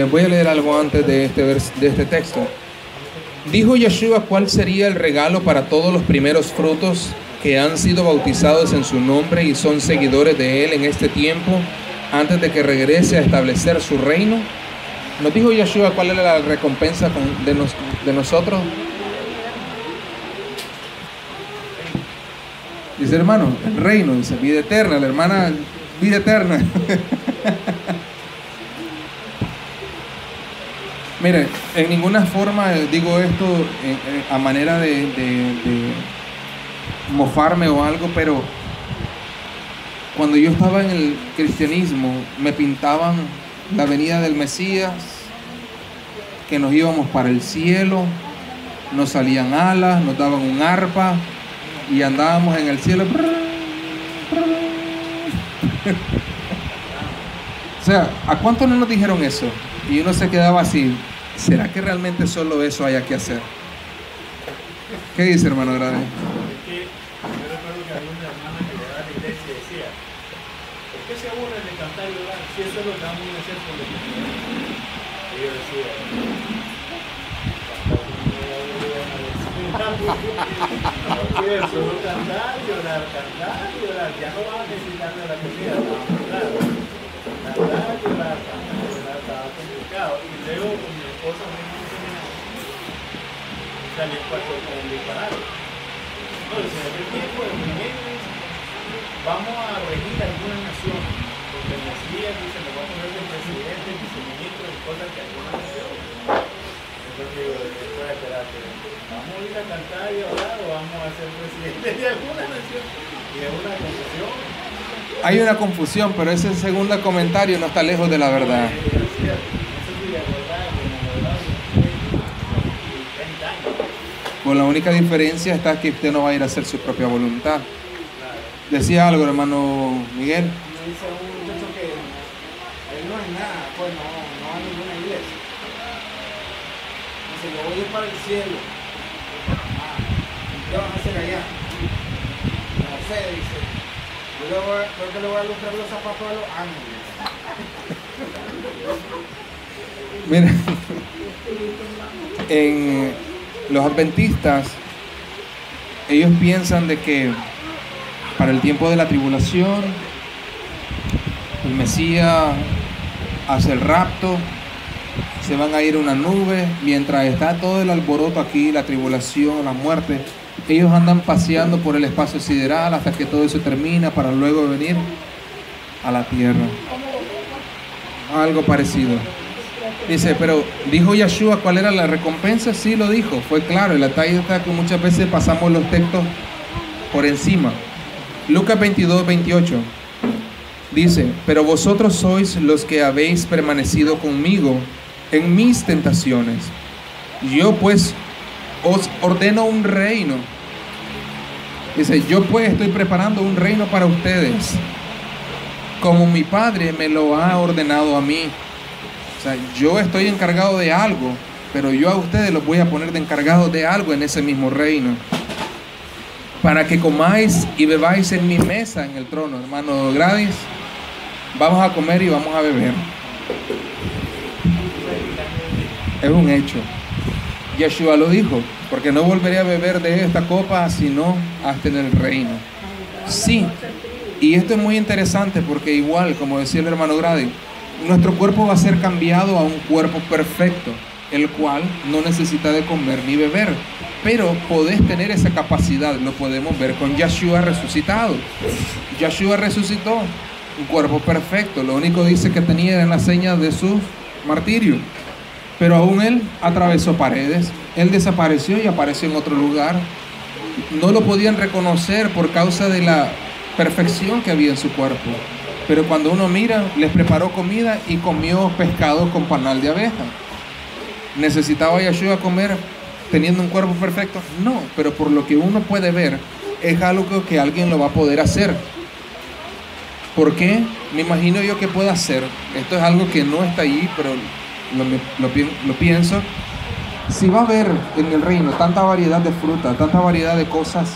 Voy a leer algo antes de este texto. Dijo Yeshua cuál sería el regalo para todos los primeros frutos que han sido bautizados en su nombre y son seguidores de él en este tiempo, antes de que regrese a establecer su reino. ¿Nos dijo Yeshua cuál era la recompensa de nosotros? Dice, hermano, el reino, dice, vida eterna, la hermana, vida eterna. Mire, en ninguna forma digo esto a manera de mofarme o algo, pero cuando yo estaba en el cristianismo me pintaban la venida del Mesías, que nos íbamos para el cielo, nos salían alas, nos daban un arpa y andábamos en el cielo. O sea, ¿a cuántos no nos dijeron eso? Y uno se quedaba así. ¿Será que realmente solo eso haya que hacer? ¿Qué dice, hermano Grave? Es que yo recuerdo que había una hermana que llegaba a la iglesia y decía, ¿por qué se aburren de cantar y orar? Si eso es lo que vamos a hacer por los cristianos. Y yo decía, no quiero solo cantar y orar, ya no vas a necesitar de la comida, claro. Cantar y orar, estaba complicado. Y luego con mi esposa me dijo, salí el cuarto con un disparate. Entonces, en aquel tiempo, el primero es, vamos a regir algunas naciones, porque el Mesías dice, nos va a poner de presidente, viceministro, y cosas que algunas naciones. Entonces digo, espérate, ¿vamos a ir a cantar y a orar o vamos a ser presidente de alguna nación? Y es una confusión. Hay una confusión, pero ese segundo comentario no está lejos de la verdad. Pues la única diferencia está que usted no va a ir a hacer su propia voluntad. Decía algo, hermano Miguel. Me dice un muchacho que él no es nada, pues no va a ninguna iglesia. Dice, yo voy a ir para el cielo. ¿Qué van a hacer allá? No sé, dice. Yo creo que le voy a lustrar los zapatos a los ángeles. Mira, en los adventistas, ellos piensan de que para el tiempo de la tribulación, el Mesías hace el rapto, se van a ir a una nube, mientras está todo el alboroto aquí, la tribulación, la muerte, ellos andan paseando por el espacio sideral hasta que todo eso termina para luego venir a la tierra. Algo parecido. Dice, pero ¿dijo Yeshua cuál era la recompensa? Sí lo dijo, fue claro. El detalle está que muchas veces pasamos los textos por encima. Lucas 22:28 dice, pero vosotros sois los que habéis permanecido conmigo en mis tentaciones. Yo pues os ordeno un reino. Dice, yo pues estoy preparando un reino para ustedes, como mi Padre me lo ha ordenado a mí. O sea, yo estoy encargado de algo, pero yo a ustedes los voy a poner de encargados de algo en ese mismo reino, para que comáis y bebáis en mi mesa en el trono. Hermano Gradis, vamos a comer y vamos a beber. Es un hecho. Yeshua lo dijo, porque no volveré a beber de esta copa sino hasta en el reino. Sí, Y esto es muy interesante porque igual, como decía el hermano Grady, nuestro cuerpo va a ser cambiado a un cuerpo perfecto, el cual no necesita de comer ni beber. Pero podés tener esa capacidad, lo podemos ver con Yeshua resucitado. Yeshua resucitó, un cuerpo perfecto, lo único dice que tenía era la seña de su martirio. Pero aún él atravesó paredes, él desapareció y apareció en otro lugar. No lo podían reconocer por causa de la perfección que había en su cuerpo. Pero cuando uno mira, les preparó comida y comió pescado con panal de abeja. ¿Necesitaba Yeshua comer teniendo un cuerpo perfecto? No, pero por lo que uno puede ver, es algo que alguien lo va a poder hacer. ¿Por qué? Me imagino yo que pueda hacer. Esto es algo que no está ahí, pero lo pienso. Si va a haber en el reino tanta variedad de fruta, tanta variedad de cosas,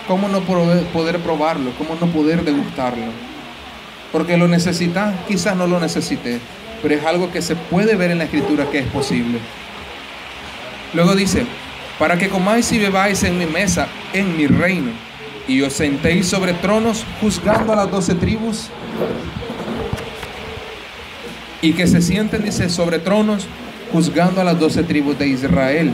¿cómo no poder probarlo? ¿Cómo no poder degustarlo? Porque lo necesitas, quizás no lo necesite, pero es algo que se puede ver en la Escritura que es posible. Luego dice, para que comáis y bebáis en mi mesa, en mi reino, y os sentéis sobre tronos, juzgando a las 12 tribus, y que se sienten, dice, sobre tronos, juzgando a las 12 tribus de Israel.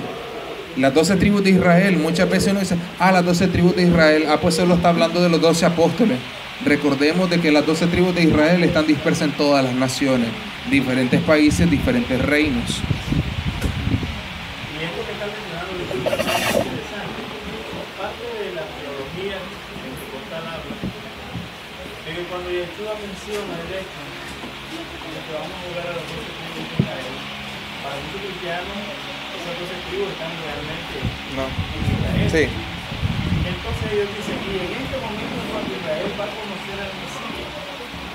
Las 12 tribus de Israel, muchas veces uno dice, las 12 tribus de Israel, pues solo está hablando de los 12 apóstoles. Recordemos de que las 12 tribus de Israel están dispersas en todas las naciones, diferentes países, diferentes reinos. Y esto que está mencionando es interesante. Parte de la teología en que Costal habla, de que cuando Yeshua menciona el hecho de que vamos a jugar a las 12 tribus de Israel, para muchos cristianos esas 12 tribus están realmente en Israel. Sí. Entonces ellos dicen, y en este momento cuando Israel va a conocer al Mesías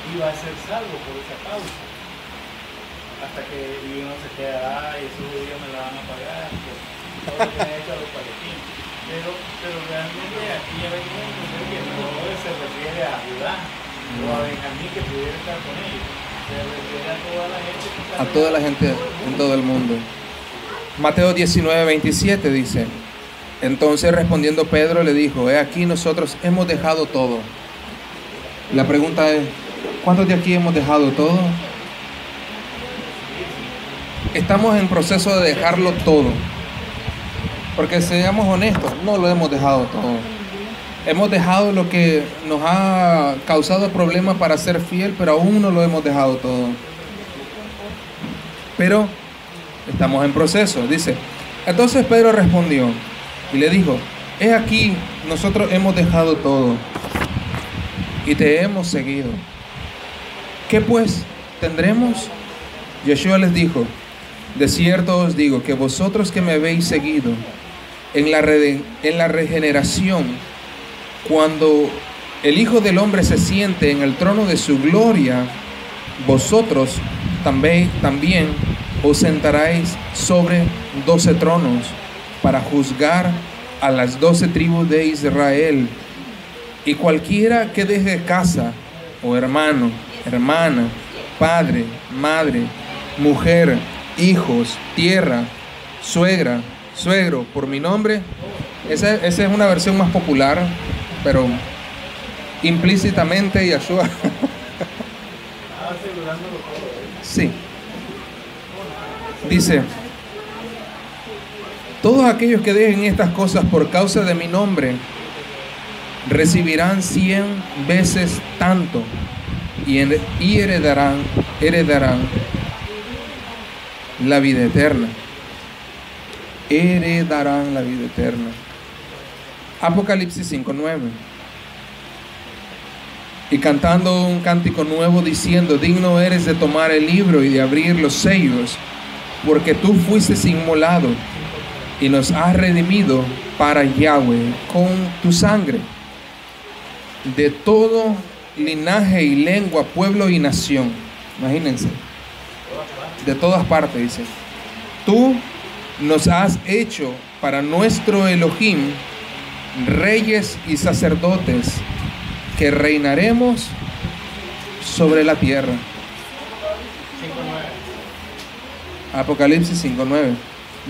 y va a ser salvo por esa causa, hasta que uno se quedará y esos judíos me la van a pagar por todo lo que han hecho a los palestinos. Pero realmente aquí ya venimos a entender que no se refiere a Judá o a Benjamín que pudiera estar con ellos, se refiere a toda la gente que está A toda la gente en todo el mundo. Mateo 19:27 dice, entonces respondiendo Pedro le dijo, he aquí nosotros hemos dejado todo. La pregunta es, ¿cuántos de aquí hemos dejado todo? Estamos en proceso de dejarlo todo. Porque seamos honestos, no lo hemos dejado todo. Hemos dejado lo que nos ha causado problemas para ser fiel, pero aún no lo hemos dejado todo. Pero estamos en proceso, dice. Entonces Pedro respondió y le dijo, he aquí, nosotros hemos dejado todo y te hemos seguido. ¿Qué pues tendremos? Yeshua les dijo, de cierto os digo que vosotros que me habéis seguido en la regeneración, cuando el Hijo del Hombre se siente en el trono de su gloria, vosotros también os sentaréis sobre 12 tronos para juzgar a las 12 tribus de Israel. Y cualquiera que deje casa, o hermano, hermana, padre, madre, mujer, hijos, tierra, suegra, suegro, por mi nombre, esa es una versión más popular, pero implícitamente Yeshua sí, dice, todos aquellos que dejen estas cosas por causa de mi nombre recibirán 100 veces tanto y heredarán la vida eterna. Heredarán la vida eterna. Apocalipsis 5:9. Y cantando un cántico nuevo diciendo, digno eres de tomar el libro y de abrir los sellos, porque tú fuiste inmolado y nos has redimido para Yahweh con tu sangre, de todo linaje y lengua, pueblo y nación. Imagínense, de todas partes, dice, tú nos has hecho para nuestro Elohim reyes y sacerdotes, que reinaremos sobre la tierra. 5:9. Apocalipsis 5:9.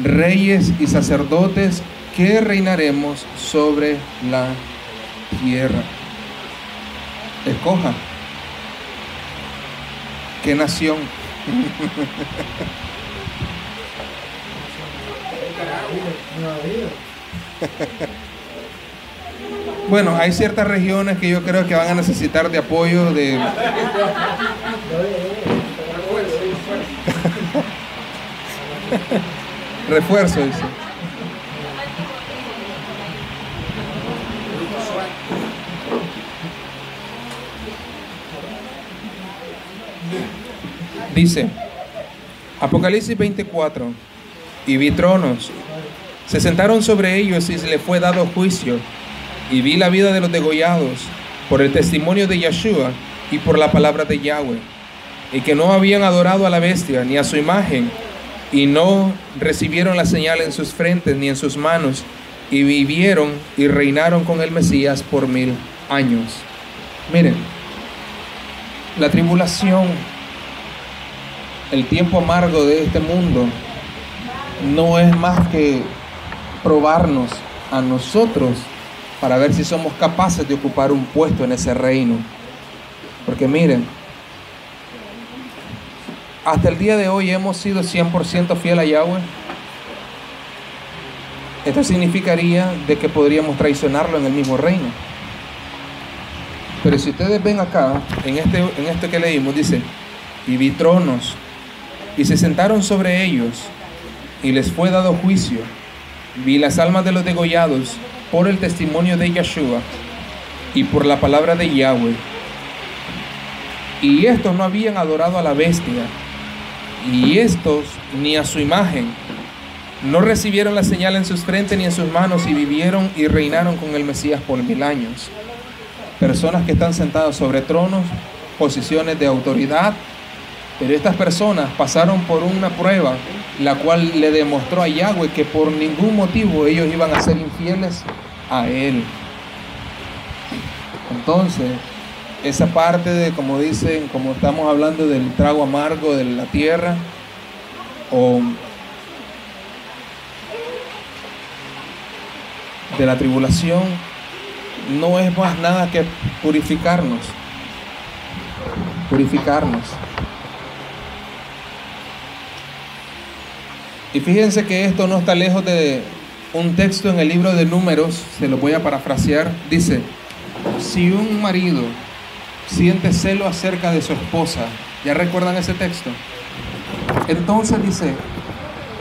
Reyes y sacerdotes que reinaremos sobre la tierra. Escoja. ¿Qué nación? Bueno, hay ciertas regiones que yo creo que van a necesitar de apoyo de... Refuerzo, dice. Dice, Apocalipsis 24, y vi tronos, se sentaron sobre ellos y se les fue dado juicio, y vi la vida de los degollados por el testimonio de Yeshua y por la palabra de Yahweh, y que no habían adorado a la bestia ni a su imagen, y no recibieron la señal en sus frentes ni en sus manos, y vivieron y reinaron con el Mesías por 1000 años. Miren, la tribulación, el tiempo amargo de este mundo, no es más que probarnos a nosotros para ver si somos capaces de ocupar un puesto en ese reino. Porque miren, hasta el día de hoy hemos sido 100% fiel a Yahweh. Esto significaría de que podríamos traicionarlo en el mismo reino. Pero si ustedes ven acá, en esto que leímos, dice, y vi tronos, y se sentaron sobre ellos, y les fue dado juicio. Vi las almas de los degollados por el testimonio de Yeshua y por la palabra de Yahweh. Y estos no habían adorado a la bestia, y estos ni a su imagen. No recibieron la señal en sus frentes ni en sus manos, y vivieron y reinaron con el Mesías por 1000 años. Personas que están sentadas sobre tronos, posiciones de autoridad. Pero estas personas pasaron por una prueba, la cual le demostró a Yahweh que por ningún motivo ellos iban a ser infieles a Él. Entonces, esa parte de, como dicen, como estamos hablando del trago amargo de la tierra, o de la tribulación, no es más nada que purificarnos. Y fíjense que esto no está lejos de un texto en el libro de Números, se lo voy a parafrasear. Dice, si un marido siente celo acerca de su esposa, ¿ya recuerdan ese texto? Entonces dice,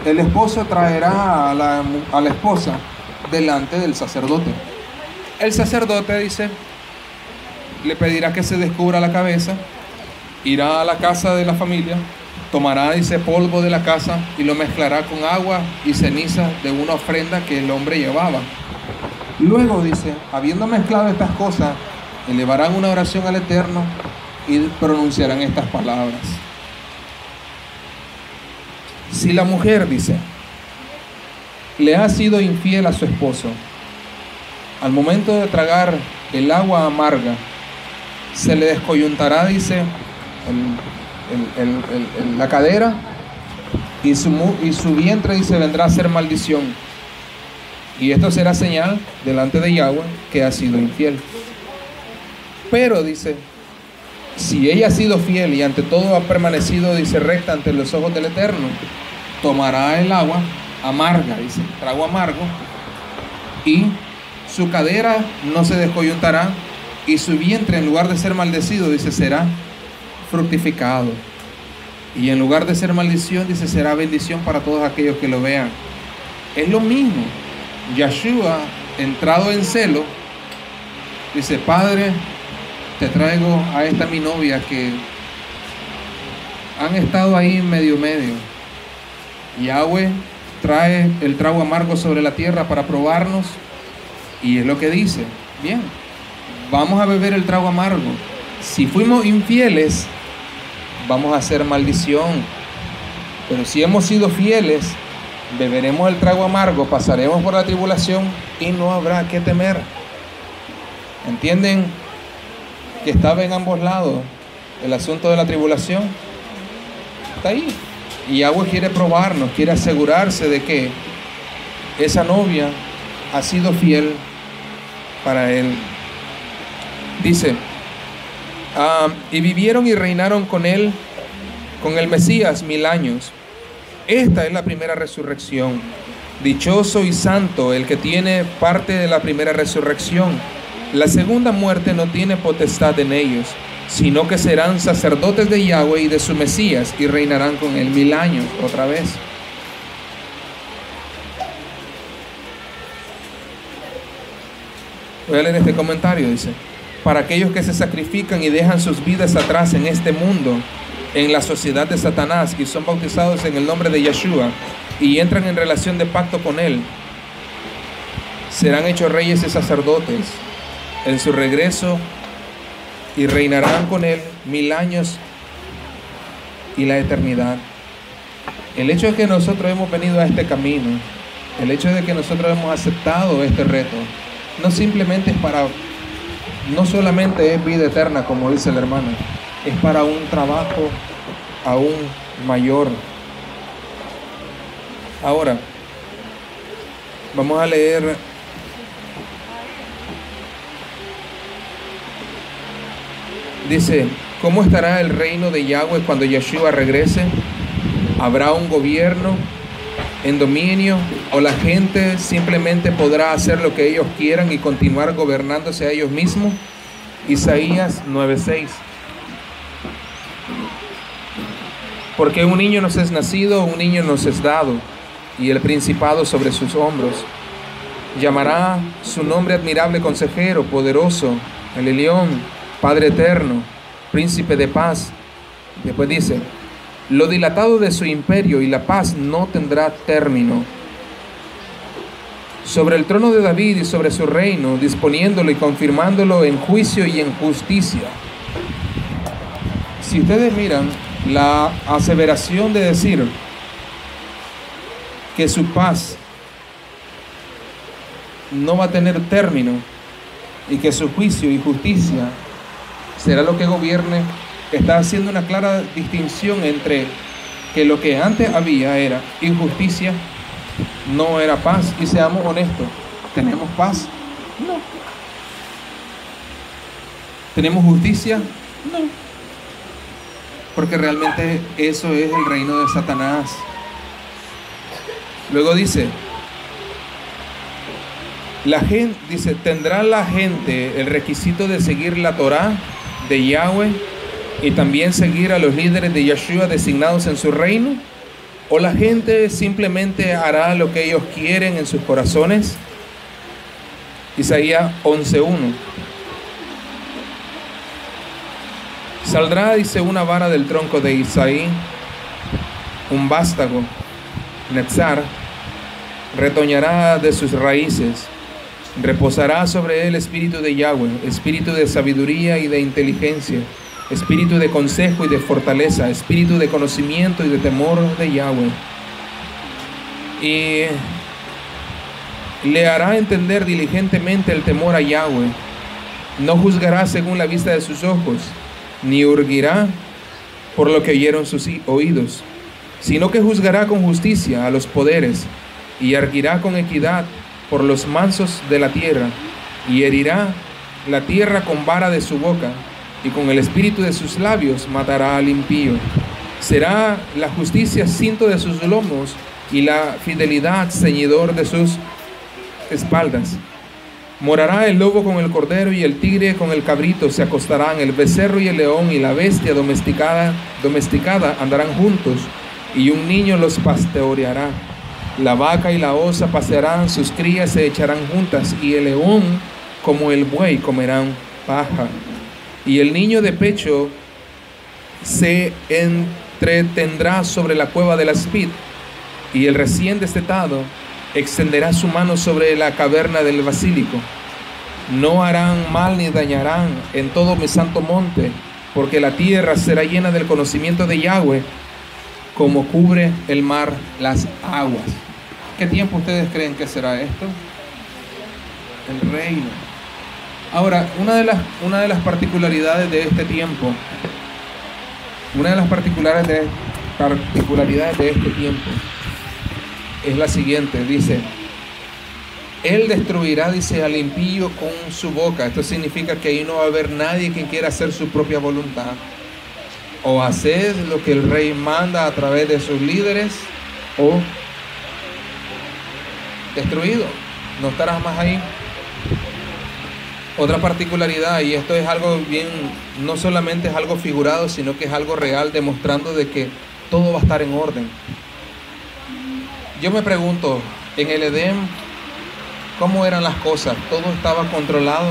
el esposo traerá a la esposa delante del sacerdote. El sacerdote, dice, le pedirá que se descubra la cabeza, irá a la casa de la familia, tomará, dice, polvo de la casa y lo mezclará con agua y ceniza de una ofrenda que el hombre llevaba. Luego, dice, habiendo mezclado estas cosas, elevarán una oración al Eterno y pronunciarán estas palabras. Si la mujer, dice, le ha sido infiel a su esposo, al momento de tragar el agua amarga, se le descoyuntará, dice, la cadera, y su vientre, dice, vendrá a ser maldición. Y esto será señal delante de Yahweh que ha sido infiel. Pero, dice, si ella ha sido fiel y ante todo ha permanecido, dice, recta ante los ojos del Eterno, tomará el agua amarga, dice, trago amargo, y su cadera no se descoyuntará, y su vientre, en lugar de ser maldecido, dice, será fructificado. Y en lugar de ser maldición, dice, será bendición para todos aquellos que lo vean. Es lo mismo. Yeshua, entrado en celo, dice, Padre, te traigo a esta mi novia que han estado ahí medio. Yahweh trae el trago amargo sobre la tierra para probarnos, y es lo que dice, bien, vamos a beber el trago amargo. Si fuimos infieles, vamos a hacer maldición. Pero si hemos sido fieles, beberemos el trago amargo, pasaremos por la tribulación y no habrá que temer. ¿Entienden que estaba en ambos lados el asunto de la tribulación? Está ahí. Y Yahweh quiere probarnos, quiere asegurarse de que esa novia ha sido fiel para Él. Dice, Y vivieron y reinaron con él, con el Mesías, 1000 años. Esta es la primera resurrección. Dichoso y santo el que tiene parte de la primera resurrección. La segunda muerte no tiene potestad en ellos, sino que serán sacerdotes de Yahweh y de su Mesías, y reinarán con él 1000 años otra vez. Voy a leer este comentario, dice: para aquellos que se sacrifican y dejan sus vidas atrás en este mundo, en la sociedad de Satanás, y son bautizados en el nombre de Yeshua y entran en relación de pacto con él, serán hechos reyes y sacerdotes en su regreso, y reinarán con él 1000 años y la eternidad. El hecho de que nosotros hemos venido a este camino, el hecho de que nosotros hemos aceptado este reto, no simplemente es para, no solamente es vida eterna, como dice el hermano, es para un trabajo aún mayor. Ahora, vamos a leer dice: ¿cómo estará el reino de Yahweh cuando Yeshua regrese? ¿Habrá un gobierno en dominio, o la gente simplemente podrá hacer lo que ellos quieran y continuar gobernándose a ellos mismos? Isaías 9:6. Porque un niño nos es nacido, un niño nos es dado, y el principado sobre sus hombros. Llamará su nombre admirable consejero, poderoso, el Elión, Padre eterno, príncipe de paz. Después dice: lo dilatado de su imperio y la paz no tendrá término. Sobre el trono de David y sobre su reino, disponiéndolo y confirmándolo en juicio y en justicia. Si ustedes miran la aseveración de decir que su paz no va a tener término y que su juicio y justicia será lo que gobierne, está haciendo una clara distinción entre que lo que antes había era injusticia, no era paz. Y seamos honestos, ¿tenemos paz? No. ¿Tenemos justicia? No. Porque realmente eso es el reino de Satanás. Luego dice, ¿tendrá la gente el requisito de seguir la Torá de Yahweh y también seguir a los líderes de Yeshua designados en su reino? ¿O la gente simplemente hará lo que ellos quieren en sus corazones? Isaías 11:1. Saldrá, dice, una vara del tronco de Isaí, un vástago, Netzar, retoñará de sus raíces, reposará sobre él espíritu de Yahweh, espíritu de sabiduría y de inteligencia, espíritu de consejo y de fortaleza, espíritu de conocimiento y de temor de Yahweh. Y le hará entender diligentemente el temor a Yahweh. No juzgará según la vista de sus ojos, ni urgirá por lo que oyeron sus oídos, sino que juzgará con justicia a los poderes, y arguirá con equidad por los mansos de la tierra, y herirá la tierra con vara de su boca, y con el espíritu de sus labios matará al impío. Será la justicia cinto de sus lomos, y la fidelidad ceñidor de sus espaldas. Morará el lobo con el cordero, y el tigre con el cabrito se acostarán, el becerro y el león y la bestia domesticada andarán juntos, y un niño los pastoreará. La vaca y la osa pasearán, sus crías se echarán juntas, y el león como el buey comerán paja. Y el niño de pecho se entretendrá sobre la cueva del aspid, y el recién destetado extenderá su mano sobre la caverna del basílico. No harán mal ni dañarán en todo mi santo monte, porque la tierra será llena del conocimiento de Yahweh, como cubre el mar las aguas. ¿Qué tiempo ustedes creen que será esto? El reino. Ahora, una de las particularidades de este tiempo, es la siguiente. Dice: Él destruirá, dice, al impío con su boca. Esto significa que ahí no va a haber nadie quien quiera hacer su propia voluntad. O hacer lo que el rey manda a través de sus líderes, o destruido. No estarás más ahí. Otra particularidad, y esto es algo bien, no solamente es algo figurado, sino que es algo real, demostrando de que todo va a estar en orden. Yo me pregunto, en el Edén, ¿cómo eran las cosas? Todo estaba controlado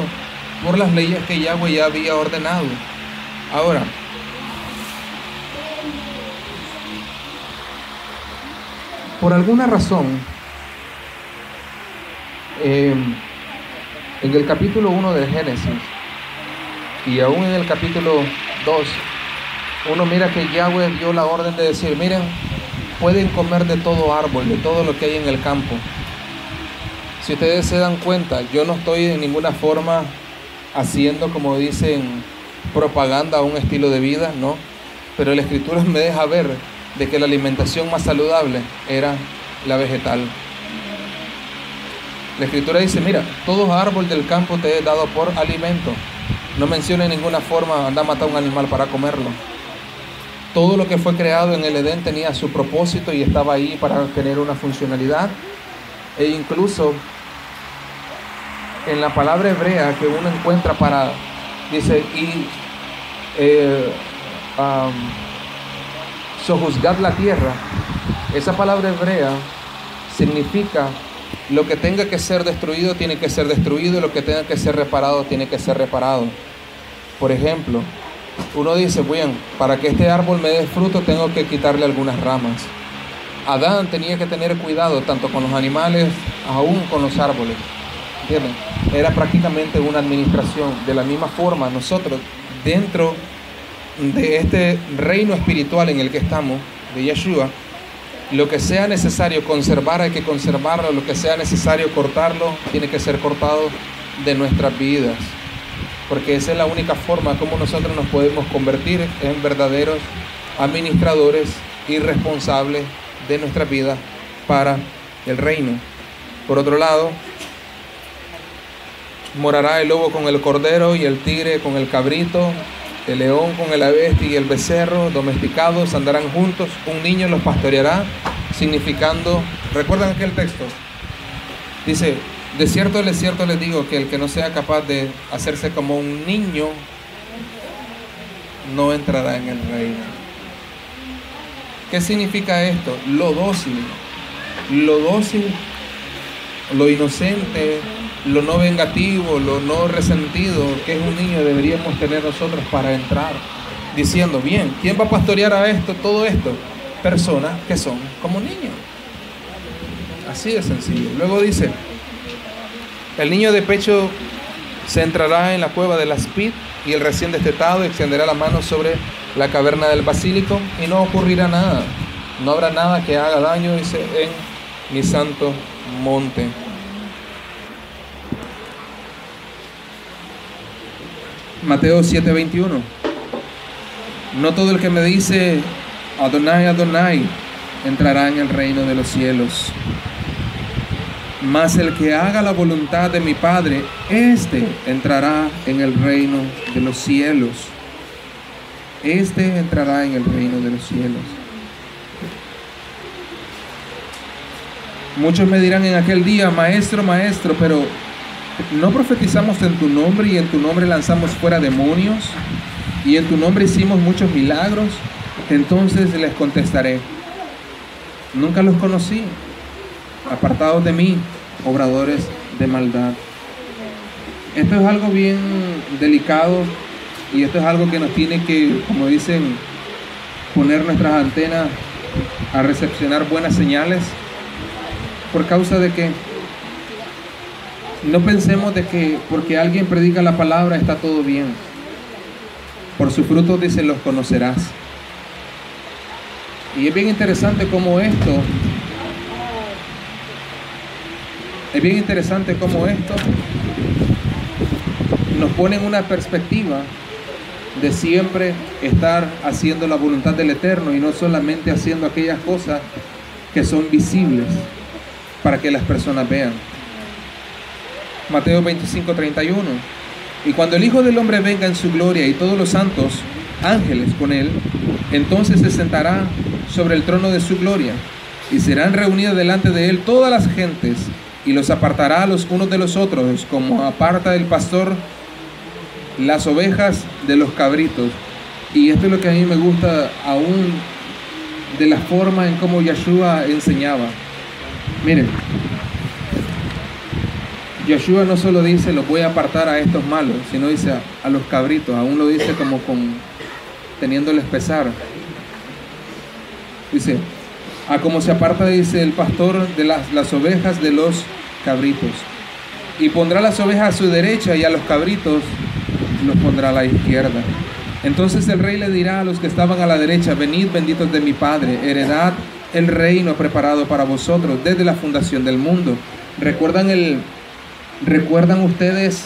por las leyes que Yahweh ya había ordenado. Ahora, por alguna razón, en el capítulo 1 de Génesis y aún en el capítulo 2, uno mira que Yahweh dio la orden de decir, miren, pueden comer de todo árbol, de todo lo que hay en el campo. Si ustedes se dan cuenta, yo no estoy de ninguna forma haciendo, como dicen, propaganda a un estilo de vida, no, pero la Escritura me deja ver de que la alimentación más saludable era la vegetal. La Escritura dice, mira, todo árbol del campo te he dado por alimento. No menciona en ninguna forma anda a matar un animal para comerlo. Todo lo que fue creado en el Edén tenía su propósito y estaba ahí para tener una funcionalidad. E incluso en la palabra hebrea que uno encuentra para, dice, sojuzgar la tierra, esa palabra hebrea significa lo que tenga que ser destruido tiene que ser destruido, y lo que tenga que ser reparado tiene que ser reparado. Por ejemplo, uno dice, bien, para que este árbol me dé fruto tengo que quitarle algunas ramas. Adán tenía que tener cuidado tanto con los animales, aún con los árboles. ¿Entienden? Era prácticamente una administración. De la misma forma, nosotros, dentro de este reino espiritual en el que estamos, de Yeshua, lo que sea necesario conservar, hay que conservarlo. Lo que sea necesario cortarlo, tiene que ser cortado de nuestras vidas. Porque esa es la única forma como nosotros nos podemos convertir en verdaderos administradores y responsables de nuestra vida para el reino. Por otro lado, morará el lobo con el cordero y el tigre con el cabrito, el león con el bestia y el becerro domesticados andarán juntos, un niño los pastoreará, significando, ¿recuerdan aquel texto? Dice, de cierto les digo que el que no sea capaz de hacerse como un niño no entrará en el reino. ¿Qué significa esto? Lo dócil, lo inocente, lo no vengativo, lo no resentido, que es un niño, deberíamos tener nosotros para entrar, diciendo, bien, ¿quién va a pastorear a esto, todo esto? Personas que son como niños. Así de sencillo. Luego dice, el niño de pecho se entrará en la cueva del aspid, y el recién destetado extenderá la mano sobre la caverna del basílico, y no ocurrirá nada, no habrá nada que haga daño, dice, en mi santo monte. Mateo 7:21. No todo el que me dice Adonai, Adonai, entrará en el reino de los cielos, mas el que haga la voluntad de mi Padre, éste entrará en el reino de los cielos. Éste entrará en el reino de los cielos. Muchos me dirán en aquel día, maestro, maestro, pero ¿no profetizamos en tu nombre y en tu nombre lanzamos fuera demonios y en tu nombre hicimos muchos milagros? Entonces les contestaré, nunca los conocí, apartados de mí, obradores de maldad. Esto es algo bien delicado y esto es algo que nos tiene que, como dicen, poner nuestras antenas a recepcionar buenas señales, por causa de que no pensemos de que porque alguien predica la palabra está todo bien. Por sus frutos, dice, los conocerás. Y es bien interesante cómo esto nos pone en una perspectiva de siempre estar haciendo la voluntad del Eterno y no solamente haciendo aquellas cosas que son visibles para que las personas vean. Mateo 25:31. Y cuando el Hijo del Hombre venga en su gloria y todos los santos ángeles con él, entonces se sentará sobre el trono de su gloria, y serán reunidas delante de él todas las gentes, y los apartará los unos de los otros, como aparta el pastor las ovejas de los cabritos. Y esto es lo que a mí me gusta aún de la forma en cómo Yeshua enseñaba. Miren, Yeshua no solo dice los voy a apartar a estos malos, sino dice a los cabritos, aún lo dice como teniéndoles pesar. Dice, a como se aparta, dice el pastor de las ovejas de los cabritos, y pondrá las ovejas a su derecha y a los cabritos los pondrá a la izquierda. Entonces el rey le dirá a los que estaban a la derecha, venid benditos de mi Padre, heredad el reino preparado para vosotros desde la fundación del mundo. ¿Recuerdan ustedes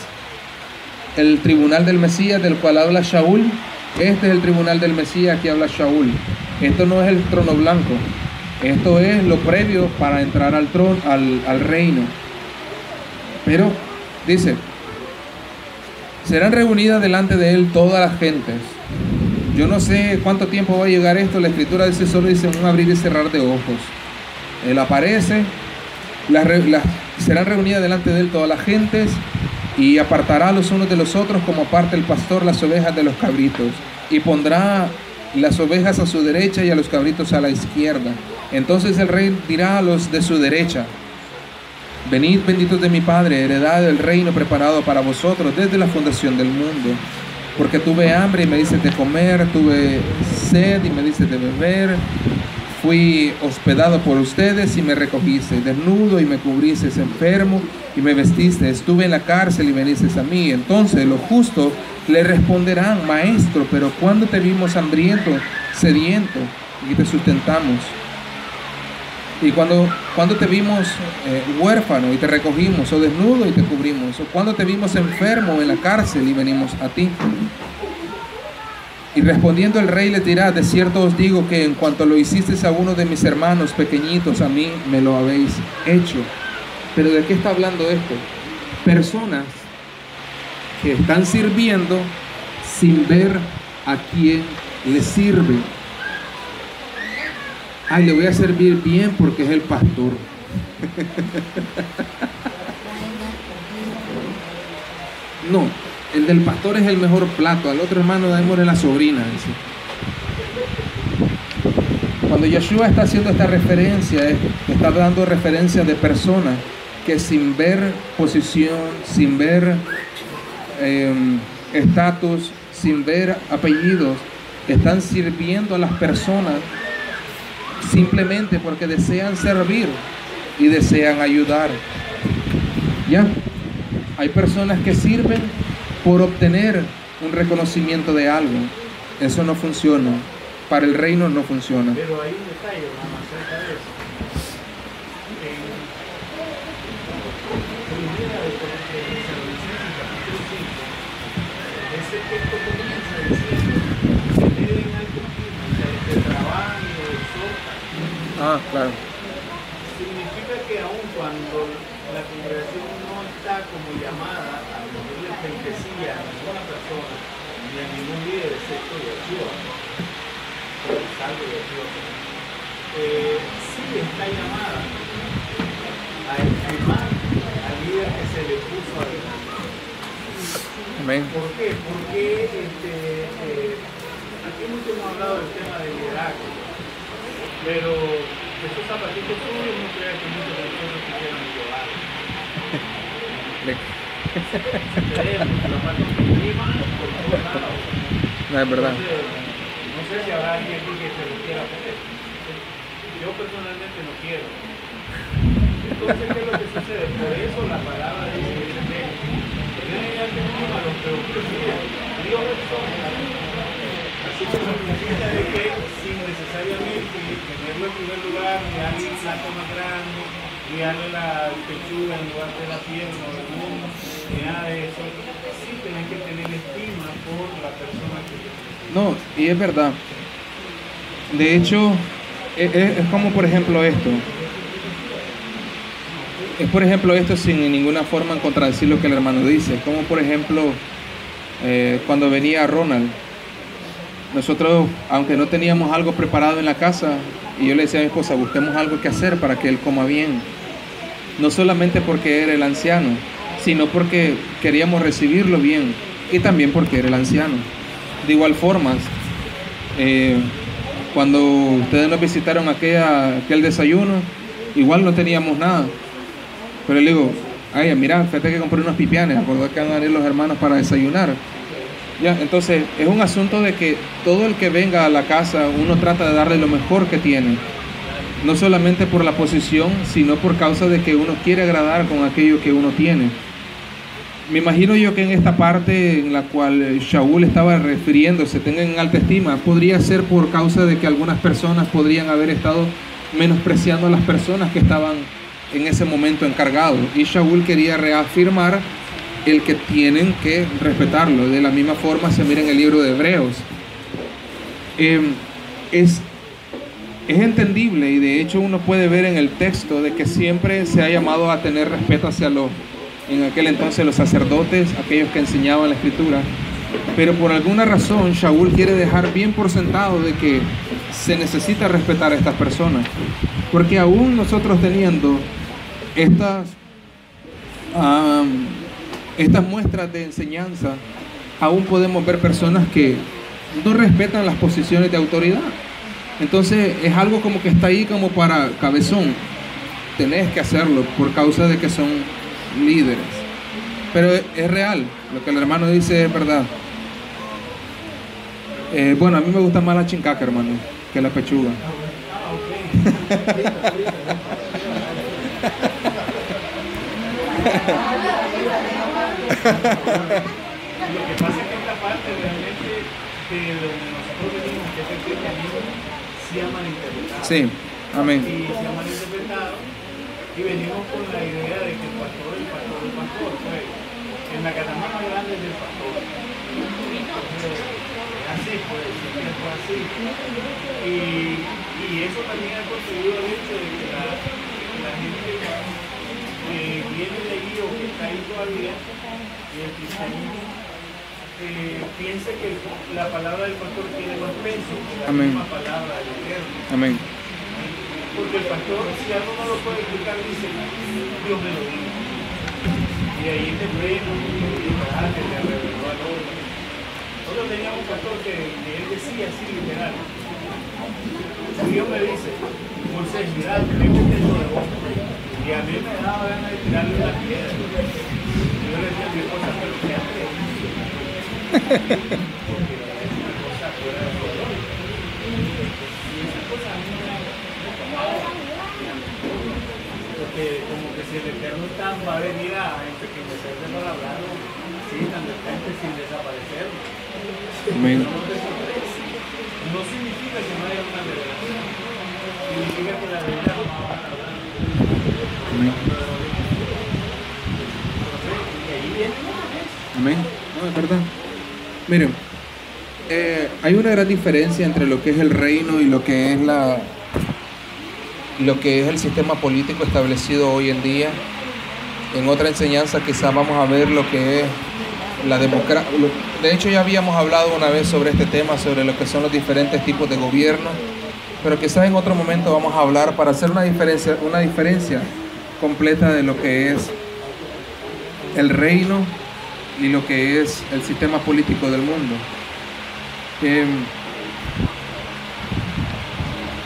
el tribunal del Mesías del cual habla Shaul? Este es el tribunal del Mesías que habla Shaul. Esto no es el trono blanco. Esto es lo previo para entrar al trono, al reino. Pero dice, serán reunidas delante de él todas las gentes. Yo no sé cuánto tiempo va a llegar esto. La escritura dice, solo dice un abrir y cerrar de ojos. Él aparece, serán reunidas delante de él todas las gentes, y apartará los unos de los otros como aparta el pastor las ovejas de los cabritos, y pondrá las ovejas a su derecha y a los cabritos a la izquierda. Entonces el rey dirá a los de su derecha, venid benditos de mi Padre, heredad del reino preparado para vosotros desde la fundación del mundo. Porque tuve hambre y me diste de comer, tuve sed y me diste de beber, fui hospedado por ustedes y me recogiste, desnudo y me cubriste, enfermo y me vestiste, estuve en la cárcel y viniste a mí. Entonces los justos le responderán, maestro, pero ¿cuándo te vimos hambriento, sediento y te sustentamos? Y cuando te vimos huérfano y te recogimos, o desnudo y te cubrimos, o cuando te vimos enfermo en la cárcel y venimos a ti. Y respondiendo el rey le dirá, de cierto os digo que en cuanto lo hicisteis a uno de mis hermanos pequeñitos, a mí me lo habéis hecho. Pero ¿de qué está hablando esto? Personas que están sirviendo sin ver a quién les sirve. Ay, le voy a servir bien porque es el pastor. No, el del pastor es el mejor plato. Al otro hermano démosle la sobrina. Dice. Cuando Yeshua está haciendo esta referencia, está dando referencia de personas que sin ver posición, sin ver estatus, sin ver apellidos, están sirviendo a las personas simplemente porque desean servir y desean ayudar. ¿Ya? Hay personas que sirven por obtener un reconocimiento de algo. Eso no funciona. Para el reino no funciona. Pero hay un detalle más acerca de eso. Primera de Tesalonicenses, capítulo 5, ese texto comienza diciendo que deben al continuo, o sea, que trabajan y lo exhortan. Ah, claro. Significa que aun cuando la congregación no está como llamada a rendirle pleitesía a ninguna persona ni a ningún líder excepto Yeshua, salvo Yeshua, sí está llamada a estimar al líder que se le puso adelante. Amén. ¿Por qué? Porque aquí mucho hemos hablado del tema del liderazgo, pero esos zapatitos suyos no crean que muchos de nosotros quisieran llevar. Creemos que los zapatos que priman por todos lados. No, es verdad. Entonces, no sé si habrá alguien aquí que se lo quiera poner. Yo personalmente no quiero. Entonces, ¿qué es lo que sucede? Por eso la palabra dice que se ve. A los que Dios es sombra. Así que eso significa de que sin necesariamente tenerlo en primer lugar, ni darle un plato más grande, ni darle la pechuga en lugar de la pierna o del mundo, ni nada de eso, sí tienen que tener estima por la persona que No, y es verdad. De hecho, es como por ejemplo esto. es por ejemplo esto sin en ninguna forma en contradecir lo que el hermano dice, como por ejemplo cuando venía Ronald, nosotros aunque no teníamos algo preparado en la casa, y yo le decía a mi esposa, busquemos algo que hacer para que él coma bien, no solamente porque era el anciano, sino porque queríamos recibirlo bien, y también porque era el anciano. De igual forma, cuando ustedes nos visitaron aquel desayuno, igual no teníamos nada, pero le digo, ay, mira, fíjate que compré unos pipianes, acordó que van a venir los hermanos para desayunar. Ya, entonces es un asunto de que todo el que venga a la casa, uno trata de darle lo mejor que tiene, no solamente por la posición, sino por causa de que uno quiere agradar con aquello que uno tiene. Me imagino yo que en esta parte en la cual Shaul estaba refiriéndose, tengan en alta estima, podría ser por causa de que algunas personas podrían haber estado menospreciando a las personas que estaban en ese momento encargados, y Shaul quería reafirmar el que tienen que respetarlo. De la misma forma se mira en el libro de Hebreos. Es entendible, y de hecho uno puede ver en el texto de que siempre se ha llamado a tener respeto hacia en aquel entonces los sacerdotes, aquellos que enseñaban la escritura, pero por alguna razón Shaul quiere dejar bien por sentado de que se necesita respetar a estas personas, porque aún nosotros teniendo estas muestras de enseñanza, aún podemos ver personas que no respetan las posiciones de autoridad. Entonces es algo como que está ahí como para cabezón, tenés que hacerlo por causa de que son líderes, pero es real, lo que el hermano dice es verdad. Bueno, a mí me gusta más la chincaca, hermano, que la pechuga. Lo que pasa es que esta parte realmente de donde nosotros venimos, que es el cristianismo, sí ha malinterpretado. Sí, amén. Y se ha malinterpretado, y venimos con la idea de que el pastor, pues, en la catamá más grande es el pastor. Entonces, es así, pues, siempre fue así. Y eso también ha contribuido al hecho de que la gente que viene de allí o que está ahí todavía, y el cristianismo, piensa que la palabra del pastor tiene más peso que la misma palabra del Eterno. Amén. Porque el pastor, si algo no lo puede explicar, dice, Dios me lo dijo. Y ahí te freno, que le reveló al hombre. Nosotros teníamos un pastor que él decía así, literal. Dios me dice, Moisés, mira, tengo un techo de boca. Y a mí me daba ganas de tirarle una piedra. Y yo le decía a mi esposa, pero ¿qué haces? Porque es una cosa fuera de control. Y esa cosa a mí no me porque como que si el Eterno va a venir a empequeñecerse para hablarlo, sí, tan de repente sin desaparecer. Amén. No significa que no haya una revelación, significa que la realidad no va a hablar. Amén. Y ahí viene una vez. Amén. No, es verdad. Miren, hay una gran diferencia entre lo que es el reino y lo que es el sistema político establecido hoy en día. En otra enseñanza quizás vamos a ver lo que es la democracia. De hecho ya habíamos hablado una vez sobre este tema, sobre lo que son los diferentes tipos de gobierno, pero quizás en otro momento vamos a hablar para hacer una diferencia completa de lo que es el reino y lo que es el sistema político del mundo.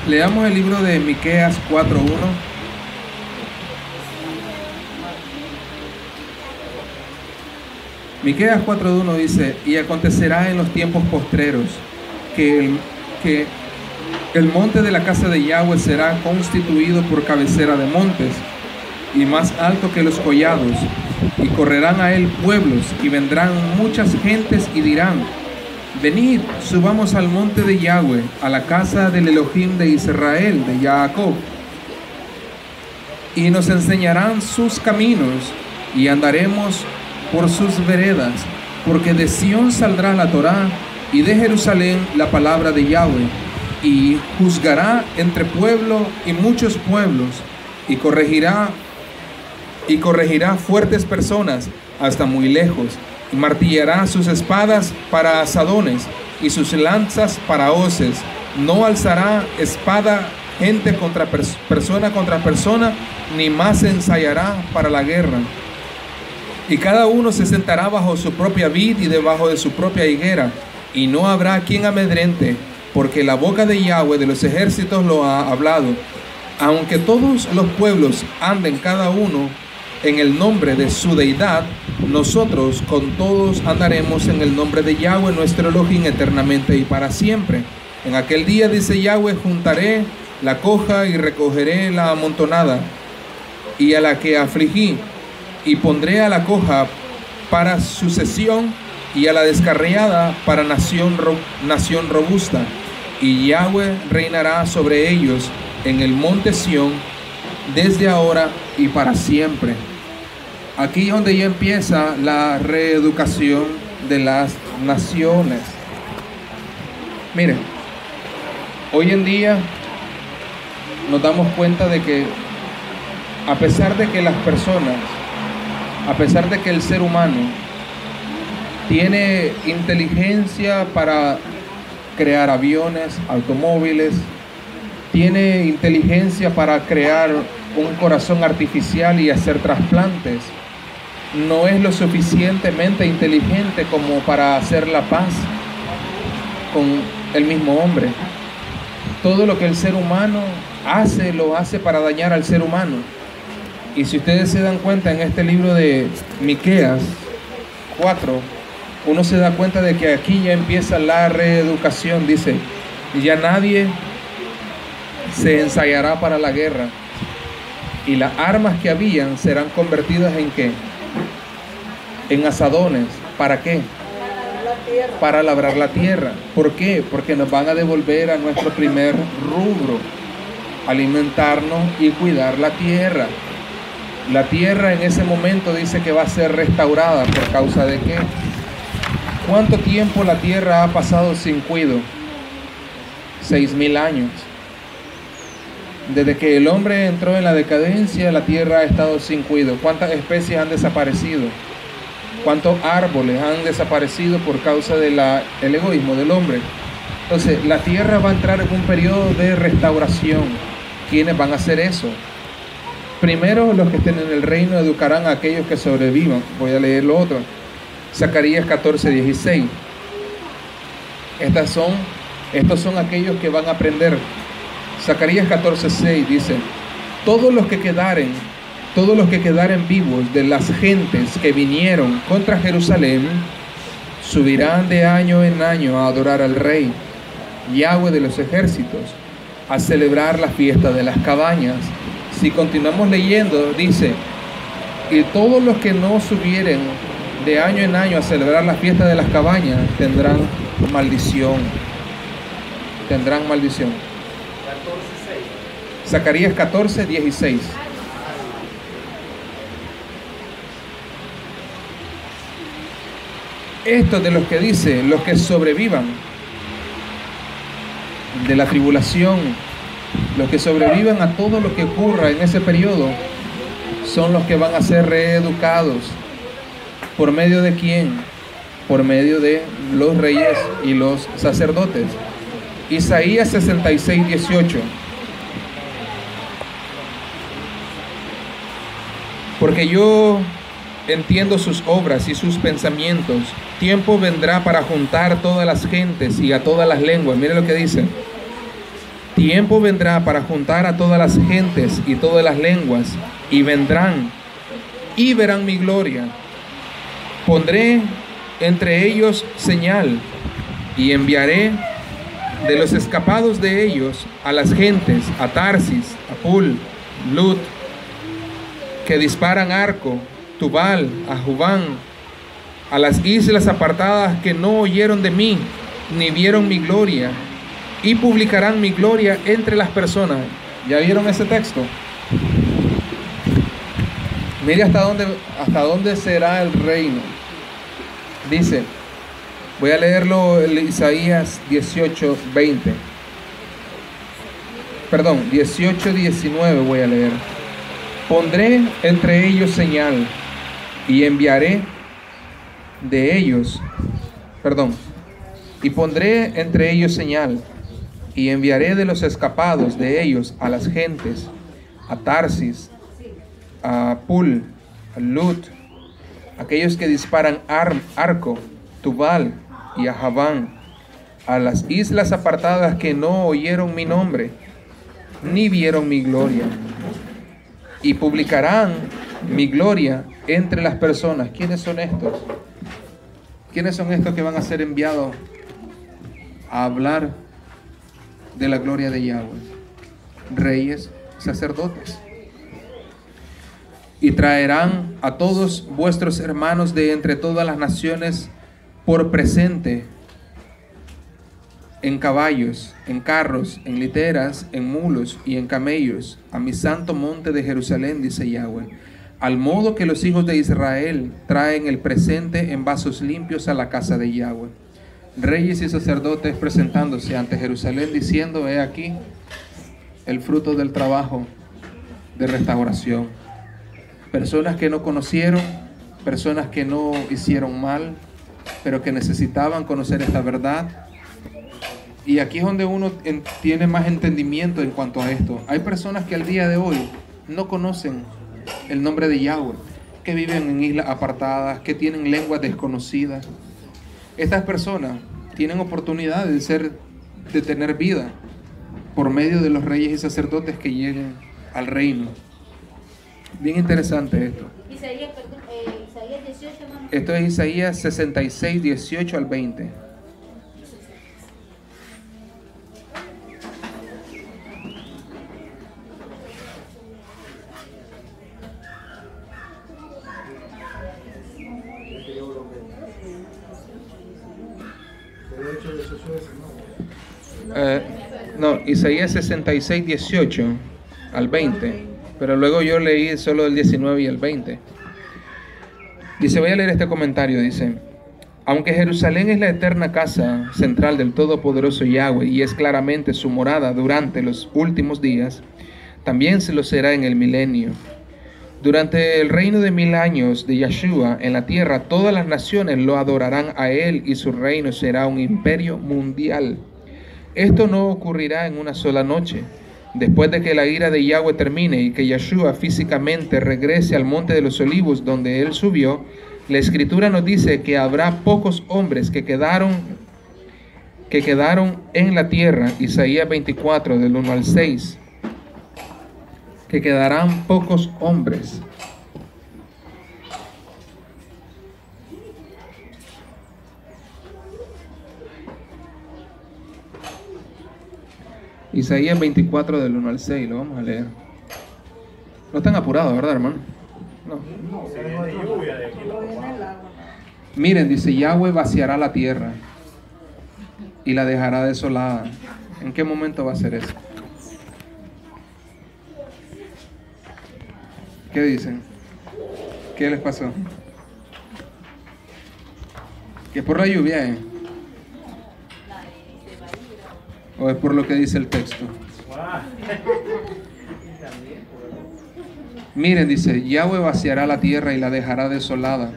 Leamos el libro de Miqueas 4:1. Miqueas 4:1 dice: y acontecerá en los tiempos postreros que el monte de la casa de Yahweh será constituido por cabecera de montes y más alto que los collados, y correrán a él pueblos, y vendrán muchas gentes y dirán: venid, subamos al monte de Yahweh, a la casa del Elohim de Israel, de Jacob, y nos enseñarán sus caminos, y andaremos por sus veredas, porque de Sión saldrá la Torá, y de Jerusalén la palabra de Yahweh, y juzgará entre pueblo y muchos pueblos, y corregirá y corregirá fuertes personas hasta muy lejos, y martillará sus espadas para asadones y sus lanzas para hoces. No alzará espada gente contra persona, ni más se ensayará para la guerra. Y cada uno se sentará bajo su propia vid y debajo de su propia higuera, y no habrá quien amedrente, porque la boca de Yahweh de los ejércitos lo ha hablado. Aunque todos los pueblos anden cada uno en el nombre de su deidad, nosotros con todos andaremos en el nombre de Yahweh nuestro Elohim eternamente y para siempre. En aquel día, dice Yahweh, juntaré la coja y recogeré la amontonada, y a la que afligí, y pondré a la coja para sucesión, y a la descarriada para nación robusta. Y Yahweh reinará sobre ellos en el monte Sión, desde ahora y para siempre. Aquí es donde ya empieza la reeducación de las naciones. Miren, hoy en día nos damos cuenta de que a pesar de que las personas, a pesar de que el ser humano tiene inteligencia para crear aviones, automóviles, tiene inteligencia para crear un corazón artificial y hacer trasplantes, no es lo suficientemente inteligente como para hacer la paz con el mismo hombre. Todo lo que el ser humano hace, lo hace para dañar al ser humano. Y si ustedes se dan cuenta, en este libro de Miqueas 4, uno se da cuenta de que aquí ya empieza la reeducación. Dice, ya nadie se ensayará para la guerra, y las armas que habían serán convertidas ¿en qué? En asadones. ¿Para qué? Para labrar la tierra. ¿Por qué? Porque nos van a devolver a nuestro primer rubro, alimentarnos y cuidar la tierra. La tierra en ese momento dice que va a ser restaurada. ¿Por causa de qué? ¿Cuánto tiempo la tierra ha pasado sin cuidado? 6,000 años. Desde que el hombre entró en la decadencia, la tierra ha estado sin cuidado. ¿Cuántas especies han desaparecido? ¿Cuántos árboles han desaparecido por causa del egoísmo del hombre? Entonces, la tierra va a entrar en un periodo de restauración. ¿Quiénes van a hacer eso? Primero, los que estén en el reino educarán a aquellos que sobrevivan. Voy a leer lo otro. Zacarías 14:16. Estos son aquellos que van a aprender. Zacarías 14:6 dice, todos los que quedaren vivos de las gentes que vinieron contra Jerusalén, subirán de año en año a adorar al Rey, Yahweh de los ejércitos, a celebrar la fiesta de las cabañas. Si continuamos leyendo, dice, y todos los que no subieren de año en año a celebrar la fiesta de las cabañas tendrán maldición. Tendrán maldición. 14:6. Zacarías 14:16. Esto de los que dice, los que sobrevivan de la tribulación, los que sobrevivan a todo lo que ocurra en ese periodo, son los que van a ser reeducados. ¿Por medio de quién? Por medio de los reyes y los sacerdotes. Isaías 66:18. Porque yo entiendo sus obras y sus pensamientos. Tiempo vendrá para juntar todas las gentes y a todas las lenguas. Mire lo que dice. Tiempo vendrá para juntar a todas las gentes y todas las lenguas, y vendrán y verán mi gloria. Pondré entre ellos señal, y enviaré de los escapados de ellos a las gentes, a Tarsis, a Pul, Lut, que disparan arco, Tubal, a Jubán, a las islas apartadas que no oyeron de mí, ni vieron mi gloria, y publicarán mi gloria entre las personas. ¿Ya vieron ese texto? Mire hasta dónde será el reino. Dice, voy a leerlo en Isaías 18:20. Perdón, 18:19 voy a leer. Pondré entre ellos señal y enviaré de ellos, y pondré entre ellos señal y enviaré de los escapados de ellos a las gentes, a Tarsis, a Pul, a Lut, aquellos que disparan arco, Tubal y a Javán, a las islas apartadas que no oyeron mi nombre, ni vieron mi gloria, y publicarán mi gloria entre las personas. ¿Quiénes son estos? ¿Quiénes son estos que van a ser enviados a hablar de la gloria de Yahweh? Reyes, sacerdotes. Y traerán a todos vuestros hermanos de entre todas las naciones por presente, en caballos, en carros, en literas, en mulos y en camellos, a mi santo monte de Jerusalén, dice Yahweh, al modo que los hijos de Israel traen el presente en vasos limpios a la casa de Yahweh. Reyes y sacerdotes presentándose ante Jerusalén, diciendo: he aquí el fruto del trabajo de restauración. Personas que no conocieron, personas que no hicieron mal, pero que necesitaban conocer esta verdad. Y aquí es donde uno tiene más entendimiento en cuanto a esto. Hay personas que al día de hoy no conocen el nombre de Yahweh, que viven en islas apartadas, que tienen lenguas desconocidas. Estas personas tienen oportunidad de tener vida por medio de los reyes y sacerdotes que lleguen al reino. Bien interesante esto. Isaías 18, ¿no? Esto es Isaías 66, 18 al 20. No, Isaías 66, 18 al 20, pero luego yo leí solo el 19 y el 20. Dice, voy a leer este comentario, dice: aunque Jerusalén es la eterna casa central del Todopoderoso Yahweh y es claramente su morada durante los últimos días, también se lo será en el milenio. Durante el reino de 1000 años de Yahshua en la tierra, todas las naciones lo adorarán a él y su reino será un imperio mundial. Esto no ocurrirá en una sola noche. Después de que la ira de Yahweh termine y que Yahshua físicamente regrese al monte de los olivos donde él subió, la escritura nos dice que habrá pocos hombres que quedaron en la tierra. Isaías 24 del 1 al 6. Que quedarán pocos hombres. Isaías 24 del 1 al 6, lo vamos a leer. No están apurados, ¿verdad, hermano? No. Miren, dice, Yahweh vaciará la tierra y la dejará desolada. ¿En qué momento va a ser eso? ¿Qué dicen? ¿Qué les pasó? ¿Que es por la lluvia, ¿O es por lo que dice el texto? Miren, dice, Yahweh vaciará la tierra y la dejará desolada,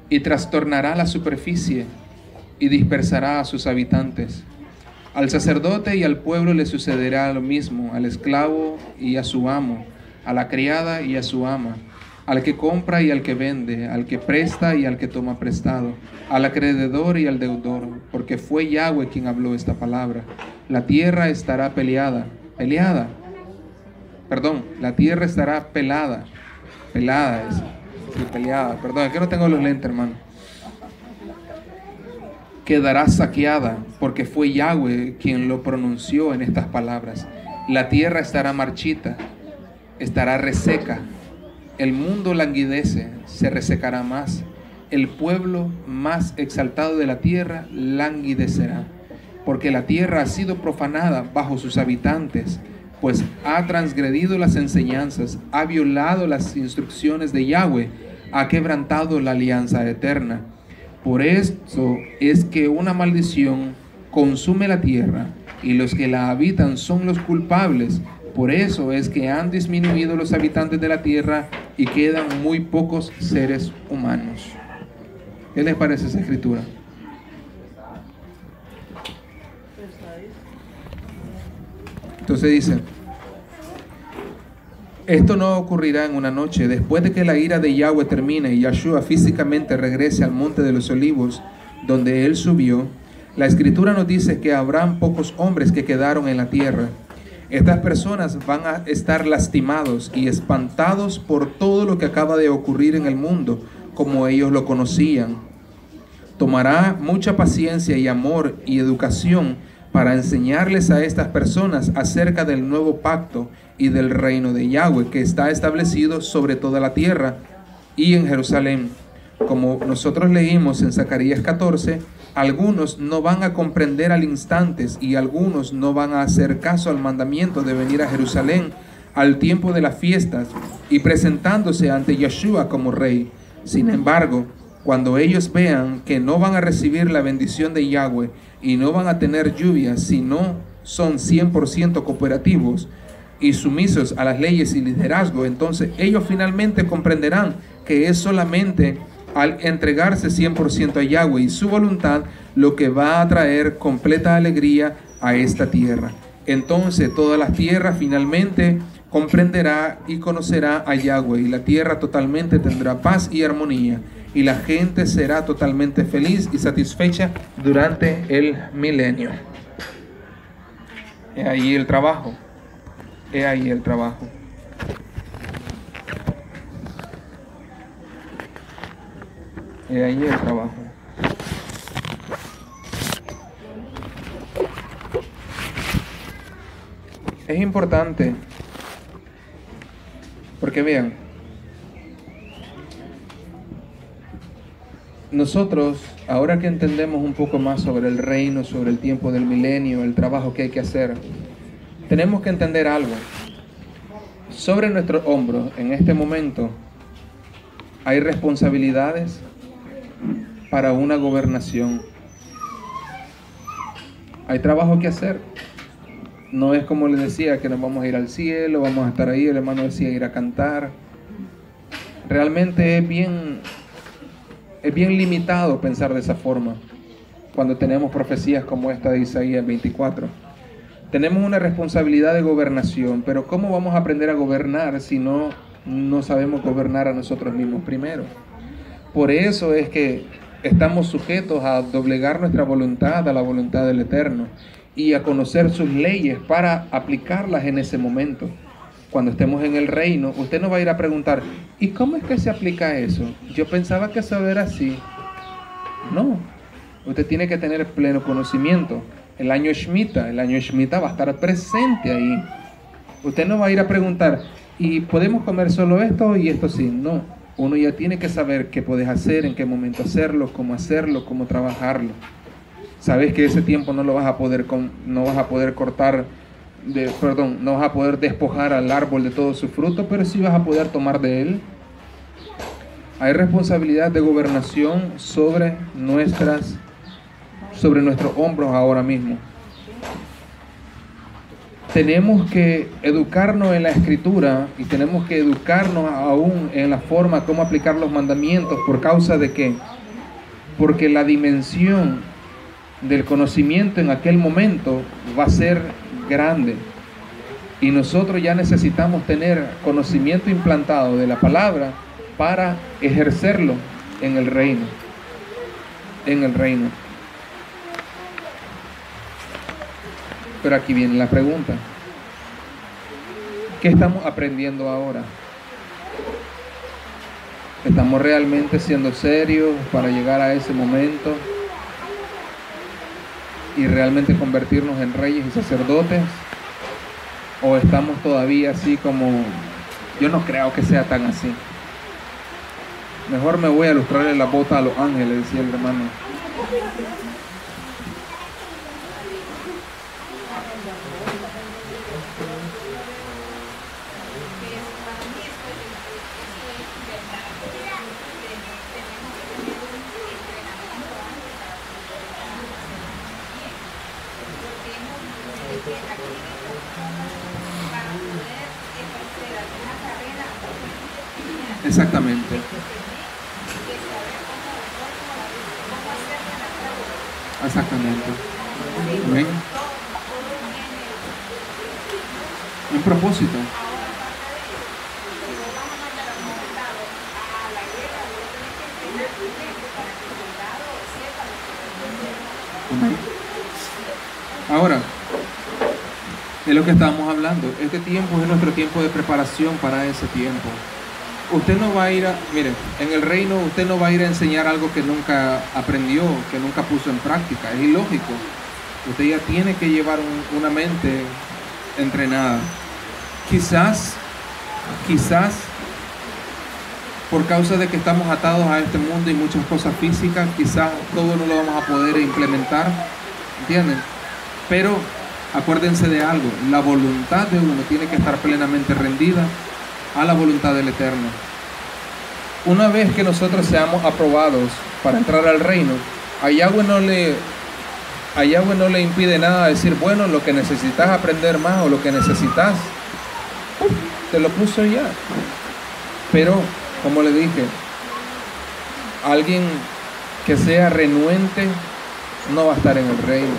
y trastornará la superficie, y dispersará a sus habitantes. Al sacerdote y al pueblo le sucederá lo mismo, al esclavo y a su amo, a la criada y a su ama, al que compra y al que vende, al que presta y al que toma prestado, al acreedor y al deudor, porque fue Yahweh quien habló esta palabra. La tierra estará la tierra estará pelada es, sí, peleada, perdón, es que no tengo los lentes, hermano. Quedará saqueada, porque fue Yahweh quien lo pronunció en estas palabras. La tierra estará marchita, estará reseca, el mundo languidece, se resecará más, el pueblo más exaltado de la tierra languidecerá, porque la tierra ha sido profanada bajo sus habitantes, pues ha transgredido las enseñanzas, ha violado las instrucciones de Yahweh, ha quebrantado la alianza eterna. Por esto es que una maldición consume la tierra, y los que la habitan son los culpables, Por eso es que han disminuido los habitantes de la tierra y quedan muy pocos seres humanos. ¿Qué les parece esa escritura? Entonces dice, esto no ocurrirá en una noche. Después de que la ira de Yahweh termine y Yahshua físicamente regrese al monte de los olivos, donde él subió, la escritura nos dice que habrán pocos hombres que quedaron en la tierra. Estas personas van a estar lastimados y espantados por todo lo que acaba de ocurrir en el mundo, como ellos lo conocían. Tomará mucha paciencia y amor y educación para enseñarles a estas personas acerca del nuevo pacto y del reino de Yahweh que está establecido sobre toda la tierra y en Jerusalén. Como nosotros leímos en Zacarías 14, algunos no van a comprender al instante y algunos no van a hacer caso al mandamiento de venir a Jerusalén al tiempo de las fiestas y presentándose ante Yeshua como rey. Sin embargo, cuando ellos vean que no van a recibir la bendición de Yahweh y no van a tener lluvia si no son 100% cooperativos y sumisos a las leyes y liderazgo, entonces ellos finalmente comprenderán que es solamente al entregarse 100% a Yahweh y su voluntad lo que va a traer completa alegría a esta tierra. Entonces toda la tierra finalmente comprenderá y conocerá a Yahweh y la tierra totalmente tendrá paz y armonía y la gente será totalmente feliz y satisfecha durante el milenio. He ahí el trabajo. He ahí el trabajo. He ahí el trabajo. Es importante porque vean, nosotros, ahora que entendemos un poco más sobre el reino, sobre el tiempo del milenio, el trabajo que hay que hacer, tenemos que entender algo. Sobre nuestros hombros, en este momento, hay responsabilidades para una gobernación. Hay trabajo que hacer. No es como les decía que nos vamos a ir al cielo, vamos a estar ahí, el hermano decía ir a cantar. Realmente es bien limitado pensar de esa forma cuando tenemos profecías como esta de Isaías 24. Tenemos una responsabilidad de gobernación, pero ¿cómo vamos a aprender a gobernar si no sabemos gobernar a nosotros mismos primero? Por eso es que estamos sujetos a doblegar nuestra voluntad a la voluntad del Eterno y a conocer sus leyes para aplicarlas en ese momento. Cuando estemos en el reino, usted no va a ir a preguntar, ¿y cómo es que se aplica eso? Yo pensaba que eso era así. No, usted tiene que tener pleno conocimiento. El año Shemitah va a estar presente ahí. Usted no va a ir a preguntar, ¿y podemos comer solo esto y esto sí? No, uno ya tiene que saber qué puedes hacer, en qué momento hacerlo, cómo trabajarlo. Sabes que ese tiempo no vas a poder despojar al árbol de todo su fruto, pero sí vas a poder tomar de él. Hay responsabilidad de gobernación sobre nuestros hombros ahora mismo. Tenemos que educarnos en la escritura y tenemos que educarnos aún en la forma como aplicar los mandamientos. ¿Por causa de qué? Porque la dimensión del conocimiento en aquel momento va a ser grande y nosotros ya necesitamos tener conocimiento implantado de la palabra para ejercerlo en el reino. Pero aquí viene la pregunta: ¿qué estamos aprendiendo ahora? ¿Estamos realmente siendo serios para llegar a ese momento y realmente convertirnos en reyes y sacerdotes? ¿O estamos todavía así como, yo no creo que sea tan así? Mejor me voy a lustrarle la bota a los ángeles, decía el hermano. Exactamente. Exactamente. Amén. Un propósito. Amén. Ahora, de lo que estábamos hablando, este tiempo es nuestro tiempo de preparación para ese tiempo. Usted no va a ir mire, en el reino usted no va a ir a enseñar algo que nunca aprendió, que nunca puso en práctica. Es ilógico. Usted ya tiene que llevar una mente entrenada. Quizás, por causa de que estamos atados a este mundo y muchas cosas físicas, quizás todo no lo vamos a poder implementar, ¿entienden? Pero acuérdense de algo, la voluntad de uno tiene que estar plenamente rendida a la voluntad del Eterno. Una vez que nosotros seamos aprobados para entrar al reino, a Yahweh no le impide nada decir, bueno, lo que necesitas aprender más o lo que necesitas, te lo puso ya. Pero, como le dije, alguien que sea renuente no va a estar en el reino.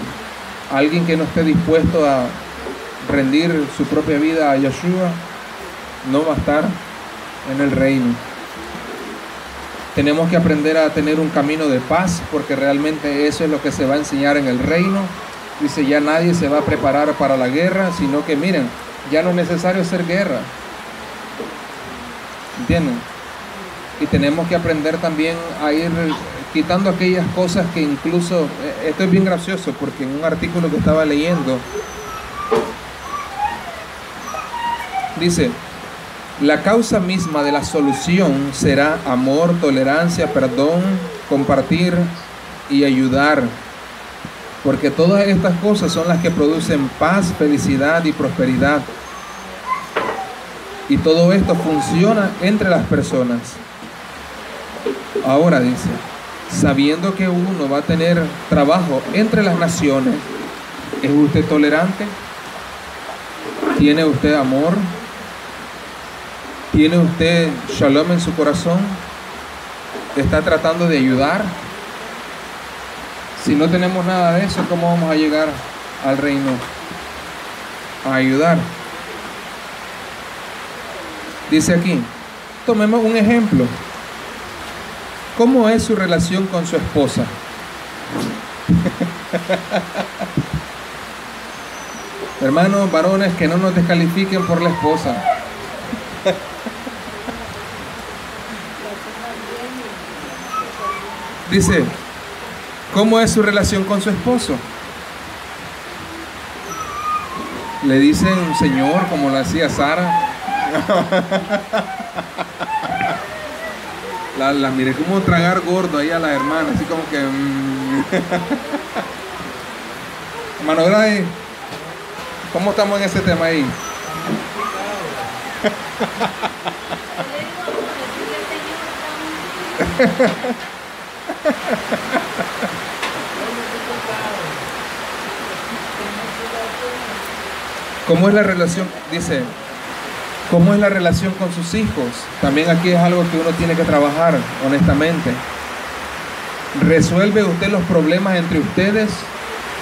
Alguien que no esté dispuesto a rendir su propia vida a Yeshua no va a estar en el reino. Tenemos que aprender a tener un camino de paz, porque realmente eso es lo que se va a enseñar en el reino. Dice, ya nadie se va a preparar para la guerra, sino que miren, ya no es necesario hacer guerra. ¿Entienden? Y tenemos que aprender también a ir quitando aquellas cosas que incluso, esto es bien gracioso, porque en un artículo que estaba leyendo, dice, la causa misma de la solución será amor, tolerancia, perdón, compartir y ayudar, porque todas estas cosas son las que producen paz, felicidad y prosperidad. Y todo esto funciona entre las personas. Ahora dice, sabiendo que uno va a tener trabajo entre las naciones, ¿es usted tolerante? ¿Tiene usted amor? ¿Tiene usted shalom en su corazón? ¿Está tratando de ayudar? Si no tenemos nada de eso, ¿cómo vamos a llegar al reino a ayudar? Dice aquí, tomemos un ejemplo. ¿Cómo es su relación con su esposa? Hermanos, varones, que no nos descalifiquen por la esposa. Dice, ¿cómo es su relación con su esposo? Le dicen señor, como lo hacía Sara. La miré como tragar gordo ahí a la hermana, así como que... Hermano Gray, ¿cómo estamos en ese tema ahí? ¿Cómo es la relación? Dice, ¿cómo es la relación con sus hijos? También aquí es algo que uno tiene que trabajar, honestamente. ¿Resuelve usted los problemas entre ustedes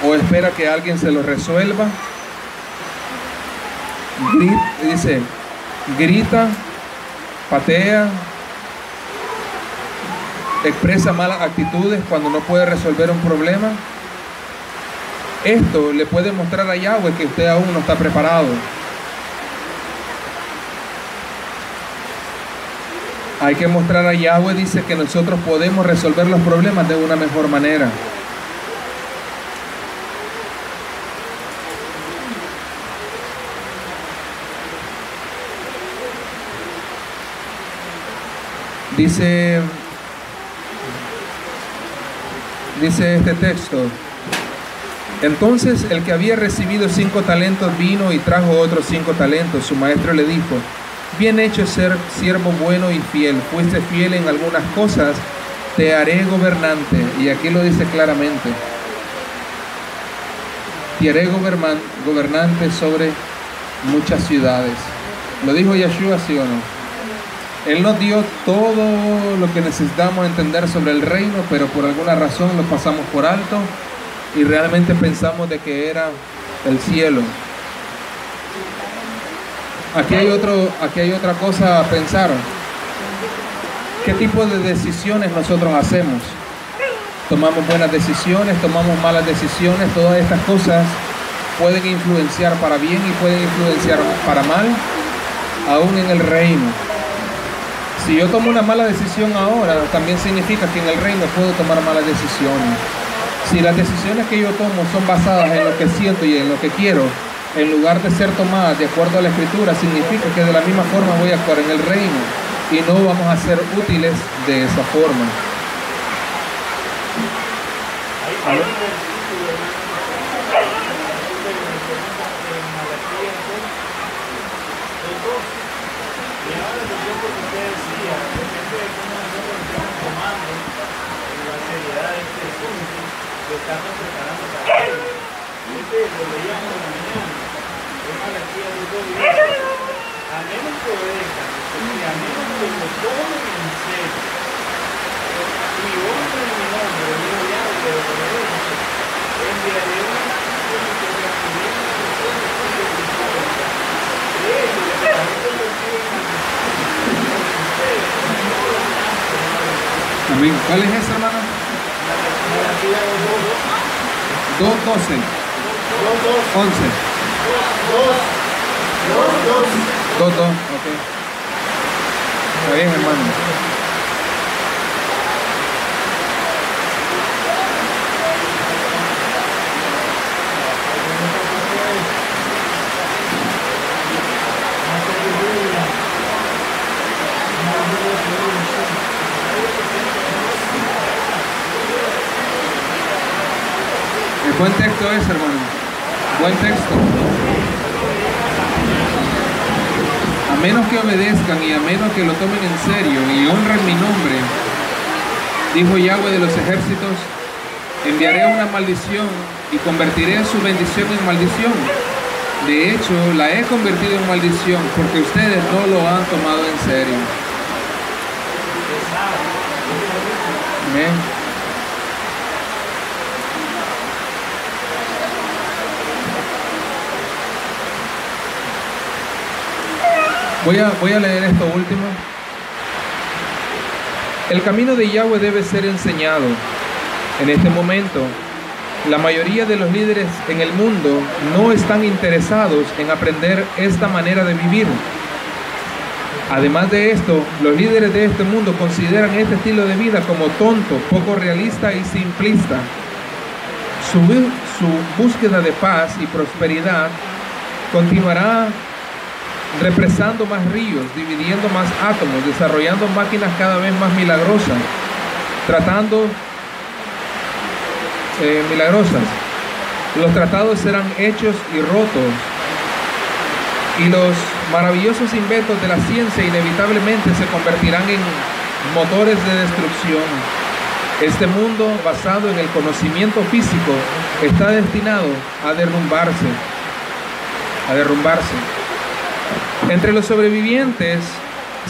o espera que alguien se los resuelva? Dice, grita, patea, expresa malas actitudes cuando no puede resolver un problema. Esto le puede mostrar a Yahweh que usted aún no está preparado. Hay que mostrar a Yahweh, dice, que nosotros podemos resolver los problemas de una mejor manera. Dice este texto, entonces el que había recibido 5 talentos vino y trajo otros 5 talentos. Su maestro le dijo, bien hecho, ser siervo bueno y fiel, fuiste fiel en algunas cosas, te haré gobernante. Y aquí lo dice claramente, te haré gobernante sobre muchas ciudades. ¿Lo dijo Yeshua, sí o no? Él nos dio todo lo que necesitamos entender sobre el reino, pero por alguna razón lo pasamos por alto y realmente pensamos de que era el cielo. Aquí hay otra cosa a pensar. ¿Qué tipo de decisiones nosotros hacemos? Tomamos buenas decisiones, tomamos malas decisiones. Todas estas cosas pueden influenciar para bien y pueden influenciar para mal, aún en el reino. Si yo tomo una mala decisión ahora, también significa que en el reino puedo tomar malas decisiones. Si las decisiones que yo tomo son basadas en lo que siento y en lo que quiero, en lugar de ser tomadas de acuerdo a la Escritura, significa que de la misma forma voy a actuar en el reino y no vamos a ser útiles de esa forma. Estamos preparando para ello. Lo veíamos en la mañana. Es Malaquías 2:10. A menos que obedezcan, a menos que lo tomen en serio. Y honren mi nombre, digo ya, que obedezcan. Enviaré una nación que transformaré en nación de suyo y suya. De hecho, que también convertido en nación. Amén. ¿Cuál es esa, hermano? 2:12. 11. Ok. Está bien, hermano. Buen texto es, hermano. Buen texto. A menos que obedezcan y a menos que lo tomen en serio y honren mi nombre, dijo Yahweh de los ejércitos, enviaré una maldición y convertiré su bendición en maldición. De hecho, la he convertido en maldición porque ustedes no lo han tomado en serio. Amén. Voy a leer esto último. El camino de Yahweh debe ser enseñado. En este momento, la mayoría de los líderes en el mundo no están interesados en aprender esta manera de vivir. Además de esto, los líderes de este mundo consideran este estilo de vida como tonto, poco realista y simplista. Su búsqueda de paz y prosperidad continuará represando más ríos, dividiendo más átomos, desarrollando máquinas cada vez más milagrosas, milagrosas. Los tratados serán hechos y rotos, y los maravillosos inventos de la ciencia inevitablemente se convertirán en motores de destrucción. Este mundo basado en el conocimiento físico está destinado a derrumbarse. Entre los sobrevivientes,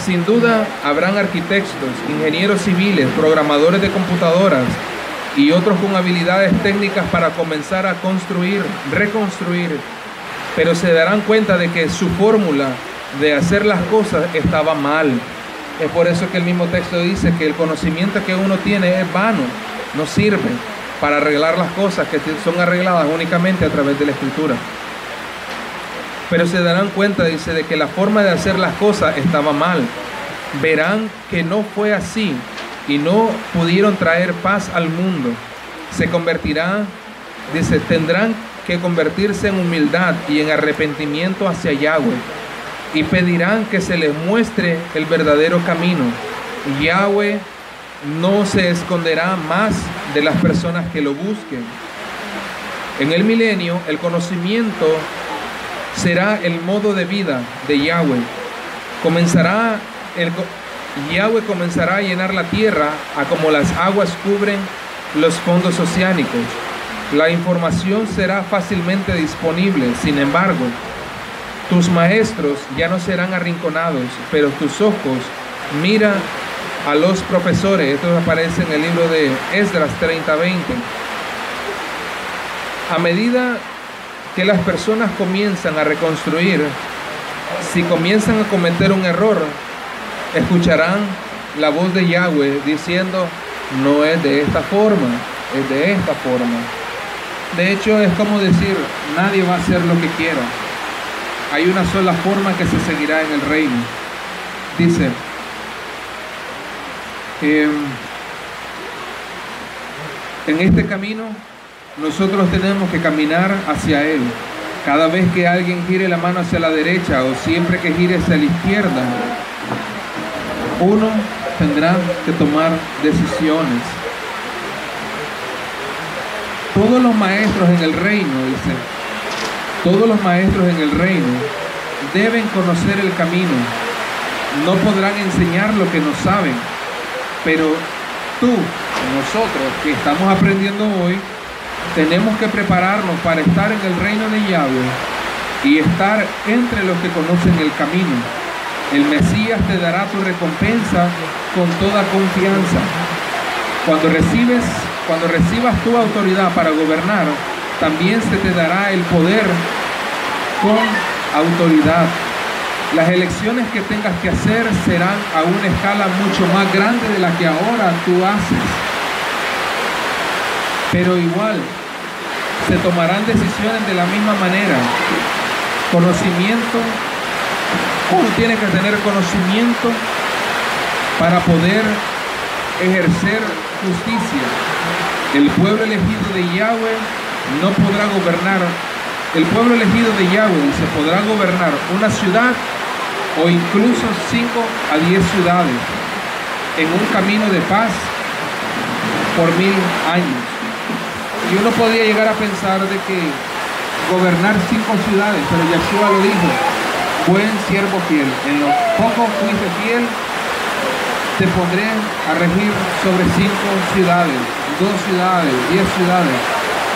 sin duda, habrán arquitectos, ingenieros civiles, programadores de computadoras y otros con habilidades técnicas para comenzar a reconstruir, pero se darán cuenta de que su fórmula de hacer las cosas estaba mal. Es por eso que el mismo texto dice que el conocimiento que uno tiene es vano, no sirve para arreglar las cosas que son arregladas únicamente a través de la Escritura. Pero se darán cuenta, dice, de que la forma de hacer las cosas estaba mal. Verán que no fue así y no pudieron traer paz al mundo. Se convertirán, dice, tendrán que convertirse en humildad y en arrepentimiento hacia Yahweh, y pedirán que se les muestre el verdadero camino. Yahweh no se esconderá más de las personas que lo busquen. En el milenio, el conocimiento será el modo de vida de Yahweh. Yahweh comenzará a llenar la tierra a como las aguas cubren los fondos oceánicos. La información será fácilmente disponible. Sin embargo, Tus maestros ya no serán arrinconados, pero tus ojos mira a los profesores. Esto aparece en el libro de Esdras 30:20. A medida que las personas comienzan a reconstruir, si comienzan a cometer un error, escucharán la voz de Yahweh diciendo: no es de esta forma, es de esta forma. De hecho, es como decir: nadie va a hacer lo que quiera. Hay una sola forma que se seguirá en el reino. Dice, en este camino nosotros tenemos que caminar hacia Él. Cada vez que alguien gire la mano hacia la derecha o siempre que gire hacia la izquierda, uno tendrá que tomar decisiones. Todos los maestros en el reino, dice, todos los maestros en el reino deben conocer el camino. No podrán enseñar lo que no saben, pero tú, nosotros que estamos aprendiendo hoy, tenemos que prepararnos para estar en el reino de Yahweh y estar entre los que conocen el camino. El Mesías te dará tu recompensa con toda confianza. Cuando recibas tu autoridad para gobernar, también se te dará el poder con autoridad. Las elecciones que tengas que hacer serán a una escala mucho más grande de la que ahora tú haces. Pero igual, se tomarán decisiones de la misma manera. Conocimiento, uno tiene que tener conocimiento para poder ejercer justicia. El pueblo elegido de Yahweh no podrá gobernar. El pueblo elegido de Yahweh se podrá gobernar una ciudad o incluso 5 a 10 ciudades en un camino de paz por 1000 años. Y uno podría llegar a pensar de que gobernar 5 ciudades, pero Yeshua lo dijo: buen siervo fiel, en lo poco fuiste fiel, te pondré a regir sobre 5 ciudades, 2 ciudades, 10 ciudades.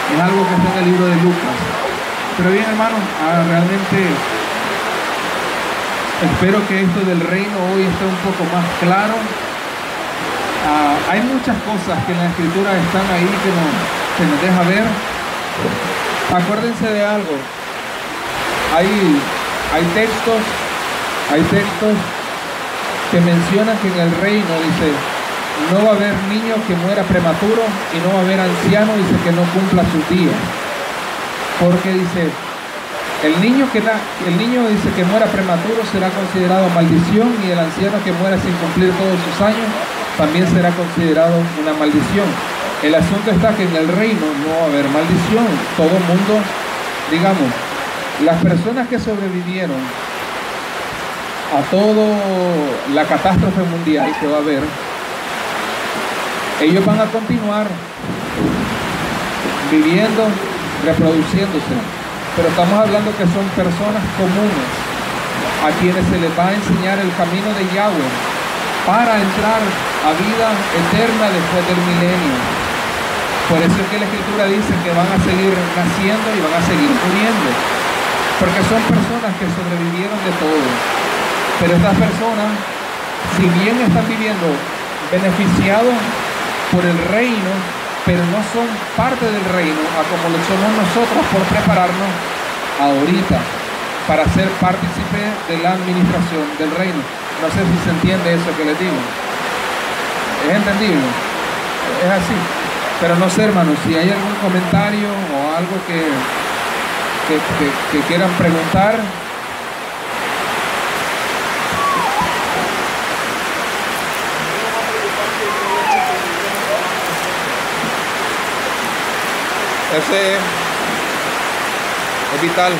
Es algo que está en el libro de Lucas. Pero bien, hermanos, realmente espero que esto del reino hoy esté un poco más claro. Hay muchas cosas que en la escritura están ahí que nos deja ver. Acuérdense de algo. Hay textos que mencionan que en el reino, dice, no va a haber niño que muera prematuro y no va a haber anciano, dice, que no cumpla sus días. Porque dice, el niño dice que muera prematuro será considerado maldición, y el anciano que muera sin cumplir todos sus años también será considerado una maldición. El asunto está que en el reino no va a haber maldición. Todo el mundo, digamos, las personas que sobrevivieron a toda la catástrofe mundial que va a haber, ellos van a continuar viviendo, reproduciéndose. Pero estamos hablando que son personas comunes a quienes se les va a enseñar el camino de Yahweh para entrar a vida eterna después del milenio. Por eso es que la Escritura dice que van a seguir naciendo y van a seguir muriendo, porque son personas que sobrevivieron de todo. Pero estas personas, si bien están viviendo beneficiados por el reino, pero no son parte del reino, a como lo somos nosotros por prepararnos ahorita para ser partícipe de la administración del reino. No sé si se entiende eso que les digo. ¿Es entendible? Es así. Pero no sé, hermanos, si hay algún comentario o algo que quieran preguntar. Ese es vital.